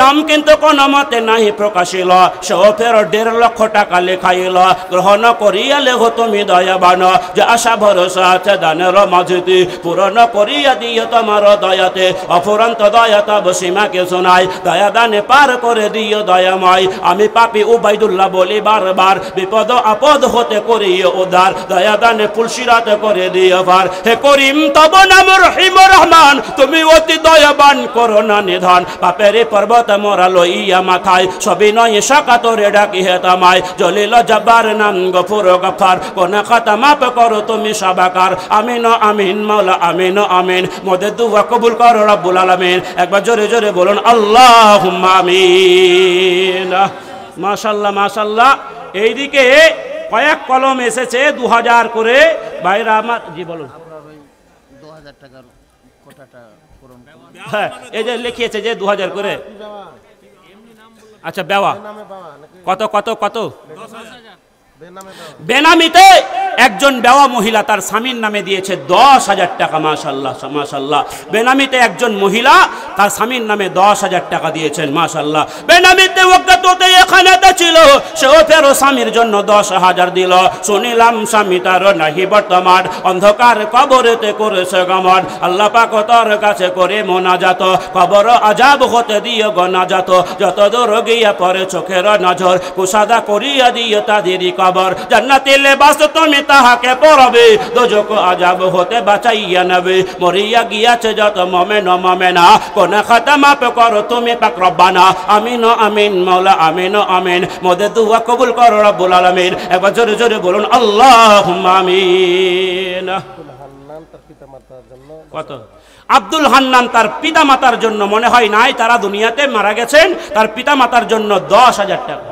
নাম কিন্তু কোন মতে নাই প্রকাশিল, সেও ফের 1.5 লক্ষ টাকা লেখাইল। গ্রহণ করিয়া লেখো তুমি দয়াবান, যে আশা ভরসা আছে দানের মাঝেতে পূরণ করিয়া দিও তোমার দয়াতে, অফুরন্ত দয়া তব সীমা কিছু নাই, দয়া দানে পার করে দিও দয়াময়। আমি পাপী উবাইদুল্লাহ বলি বারবার, বিপদ আপদ হতে করিও উদ্ধার, দয়া দানে পুলসিরাত করে দিও পার। হে করিম তব নাম রহিম রহমান, তুমি অতি দয়াবান করো না নিধান, পাপের পর্বত মোরা লইয়া মাথায়, সবই নয় সাকাতরে ডাকি হে তামায়, জলিল জব্বার নাম গফুর গফার, কোন খাতা মাপ করো তুমি সবাকার। আমিন আমিন মাওলা, আমিন আমিন। মোদের দুয়া কবুল করো রব্বুল আলামিন। একবার জোরে জোরে বলুন আল্লাহুম্মা আমিন। মাশাল্লাহ মাশাল্লাহ। এইদিকে কয়েক কলম এসেছে 2000 করে। ভাইরা আমার, জি বলুন। হ্যাঁ, এই যে লিখিয়েছে যে 2000 করে। আচ্ছা, বেওয়া কত কত কত? বেনামিতে একজন বেওয়া মহিলা তার স্বামীর নামে দিয়েছে 10,000 টাকা। মাশাল্লাহ মাশাল্লাহ। বেনামিতে একজন মহিলা তার স্বামীর নামে 10,000 টাকা দিয়েছেন। মাশাল্লাহ। বেনামিতে ওয়াক্ততে এখানেতে ছিল, সেও ফেরো স্বামীর জন্য 10,000 দিল। শুনিলাম স্বামী তার নাহি বর্তমান, অন্ধকার কবরেতে করেছে গমন। আল্লাহ পাক তার কাছে করে মোনাজাত, কবর আজাব হতে দিও গনাজাত। যত দূর গিয়া পরে চোখের নজর, কুসাদা করিয়া দিও তাদেরই কবর। জান্নাতের লেবাস তুমি তাহাকে পরাবে, দোজখ আজাব হতে বাঁচাইয়া নেবে। মরিয়া গিয়াছে যত মুমিন ও মুমিনা, কোন খাতা মাফ করো তুমি পাক রব্বানা। আমিন আমিন মাওলা, আমিন আমিন। মোদের দুআ কবুল করো রব্বুল আলামিন। একবার জোরে জোরে বলুন আল্লাহুম্মা আমিন। কত? আব্দুল হান্নান তার পিতা মাতার জন্য, মনে হয় নাই তারা দুনিয়াতে মারা গেছেন, তার পিতা মাতার জন্য 10,000 টাকা।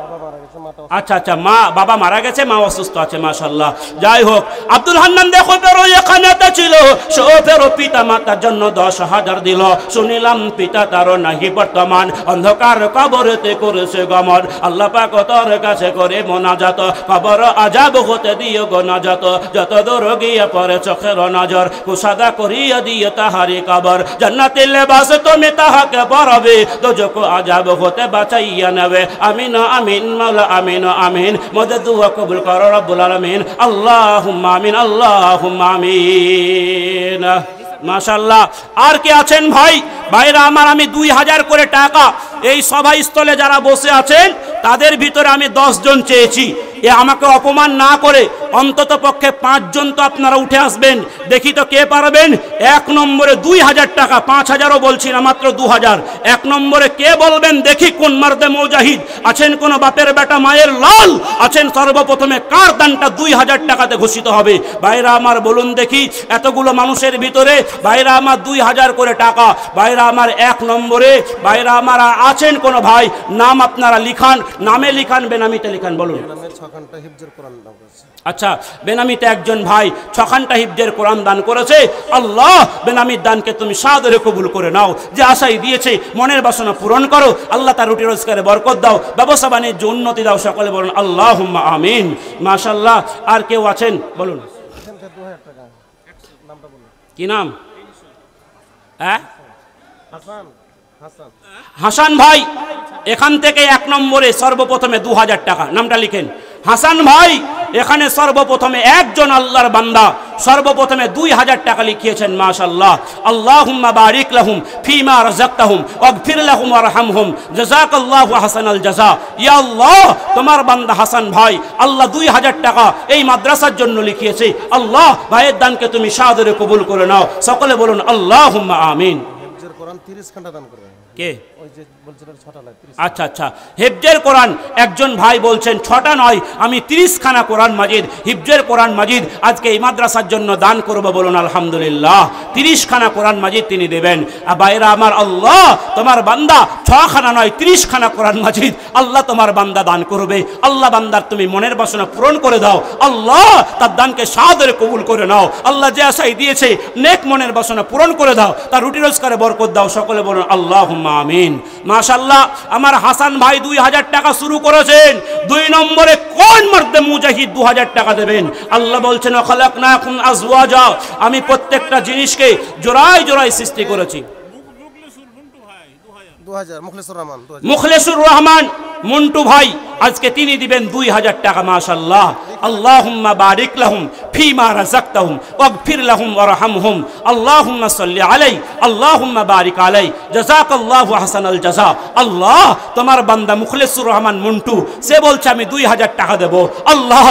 আচ্ছা আচ্ছা, মা বাবা মারা গেছে, মা অসুস্থ আছে। মাশাআল্লাহ। যাই হোক, আব্দুল হান্নান দেখো ফেরো এখানেতে ছিল, সেও ফেরো পিতা মাতার জন্য 10,000 দিল। শুনিলাম পিতা তার নাহি বর্তমান, অন্ধকার কবরেতে করেছে গমন। আল্লাহ পাক তার কাছে করে মোনাজাত, কবর আজাব হতে দিও গনাজাত। যত দূর গিয়া পরে চোখের নজর, কুসাদা করিয়া দিও তাহারি কবর। জান্নাতের লেবাস তুমি তাহাকে পরাবে, দোজখ আজাব হতে বাঁচাইয়া নেবে। আমিন আমিন মাওলা, আমিন আমিন। মোদের দুআ কবুল করো রব্বুল আলামিন। আল্লাহুম্মা আমিন, আল্লাহুম্মা আমিন। মাশাআল্লাহ। আর কে আছেন ভাই? ভাইরা আমার, আমি 2000 করে টাকা এই সভাস্থলে যারা বসে আছেন তাদের ভিতরে আমি 10 জন চেয়েছি। এ আমাকে অপমান না করে অন্তত পক্ষে 5 জন তো আপনারা উঠে আসবেন। দেখি তো কে পারবেন। 1 নম্বরে 2000 টাকা, 5000ও বলছি না, মাত্র 2000। 1 নম্বরে কে বলবেন দেখি? কোন মার্দে মুজাহিদ আছেন? কোন বাপের বেটা মায়ের লাল আছেন? সর্বপ্রথমে কার দানটা 2000 টাকাতে ঘোষিত হবে? ভাইরা আমার বলুন দেখি, এতগুলো মানুষের ভিতরে ভাইরা আমার 2000 করে টাকা। ভাইরা আমার 1 নম্বরে ভাইরা আমার আছেন কোন ভাই? নাম আপনারা লিখান, নামে লিখান, বেনামিতে লিখান। বলুন। আচ্ছা, বেনামিতে একজন ভাই 6 খানটা হিফজের কোরআন দান করেছে। আল্লাহ বেনামির দানকে তুমি সাদরে কবুল করে নাও। যে আশাই দিয়েছে মনের বাসনা পূরণ করো। আল্লাহ তার রুটি রোজগারে বরকত দাও, ব্যবসা বাণিজ্য উন্নতি দাও। সকলে বলুন আল্লাহুম্মা আমিন। মাশাআল্লাহ। আর কেউ আছেন? বলুন। কি নাম? হাসান ভাই এখান থেকে 1 নম্বরে সর্বপ্রথমে 2000 টাকা। নামটা লিখেন। হাসান ভাই এখানে সর্বপ্রথমে একজন আল্লাহর বান্দা সর্বপ্রথমে 2000 টাকা লিখিয়েছেন। মাশাআল্লাহ। আল্লাহুম্মা বারিক লাহুম ফিমা রাযাকতাহুম ওয়াগফির লাহুম ওয়ারহামহুম জাযাকাল্লাহু আহসানাল জাযা। ইয়া আল্লাহ, তোমার বান্দা হাসান ভাই আল্লাহ 2000 টাকা এই মাদ্রাসার জন্য লিখিয়েছে। আল্লাহ ভাইয়ের দানকে তুমি সাদরে কবুল করে নাও। সকলে বলুন আল্লাহুম্মা আমিন। হিফজের কোরআন 30 খানা দান করবে। কে? ওই যে বলছিলেন 6টা নয় 30। আচ্ছা আচ্ছা, হিফজের কোরআন একজন ভাই বলছেন 6টা নয়, আমি 30 খানা কোরআন মাজিদ, হিফজের কোরআন মাজিদ আজকে এই মাদ্রাসার জন্য দান করব। বলুন আলহামদুলিল্লাহ। 30 খানা কোরআন মাজিদ তিনি দেবেন। আর ভাইরা আমার, আল্লাহ তোমার বান্দা 6 খানা নয় 30 খানা কোরআন মাজিদ আল্লাহ তোমার বান্দা দান করবে। আল্লাহ বান্দার তুমি মনের বাসনা পূরণ করে দাও। আল্লাহ তার দানকে সাদরে কবুল করে নাও। আল্লাহ যে আশাই দিয়েছে নেক মনের বাসনা পূরণ করে দাও, তার রুটি রোজগারে বরকত দাও। সকলে বলুন আল্লাহুম্মা আমিন। মাশাআল্লাহ। আমার হাসান ভাই 2000 টাকা শুরু করেছেন। 2 নম্বরে কোন মার্দে মুজাহিদ 2000 টাকা দেবেন? আল্লাহ বলছেন খালাকনাকুম আজওয়াজা, আমি প্রত্যেকটা জিনিসকে জোড়ায় জোড়ায় সৃষ্টি করেছি। মুখলেসুর রহমান মন্টু ভাই আজকে তিনি দিবেন 2000 টাকা। মাশাআল্লাহ। আল্লাহুম্মা বারিক লাহুম ফিমা রাযাকতাহুম ওয়াগফির লাহুম ওয়ারহামহুম আল্লাহুম্মা সাল্লি আলাইহি আল্লাহুম্মা বারিক আলাইহি জাযাকাল্লাহু আহসানাল জাযা। আল্লাহ তোমার বান্দা মুখলেসুর রহমান মন্টু সে বলছে আমি 2000 টাকা দেব। আল্লাহ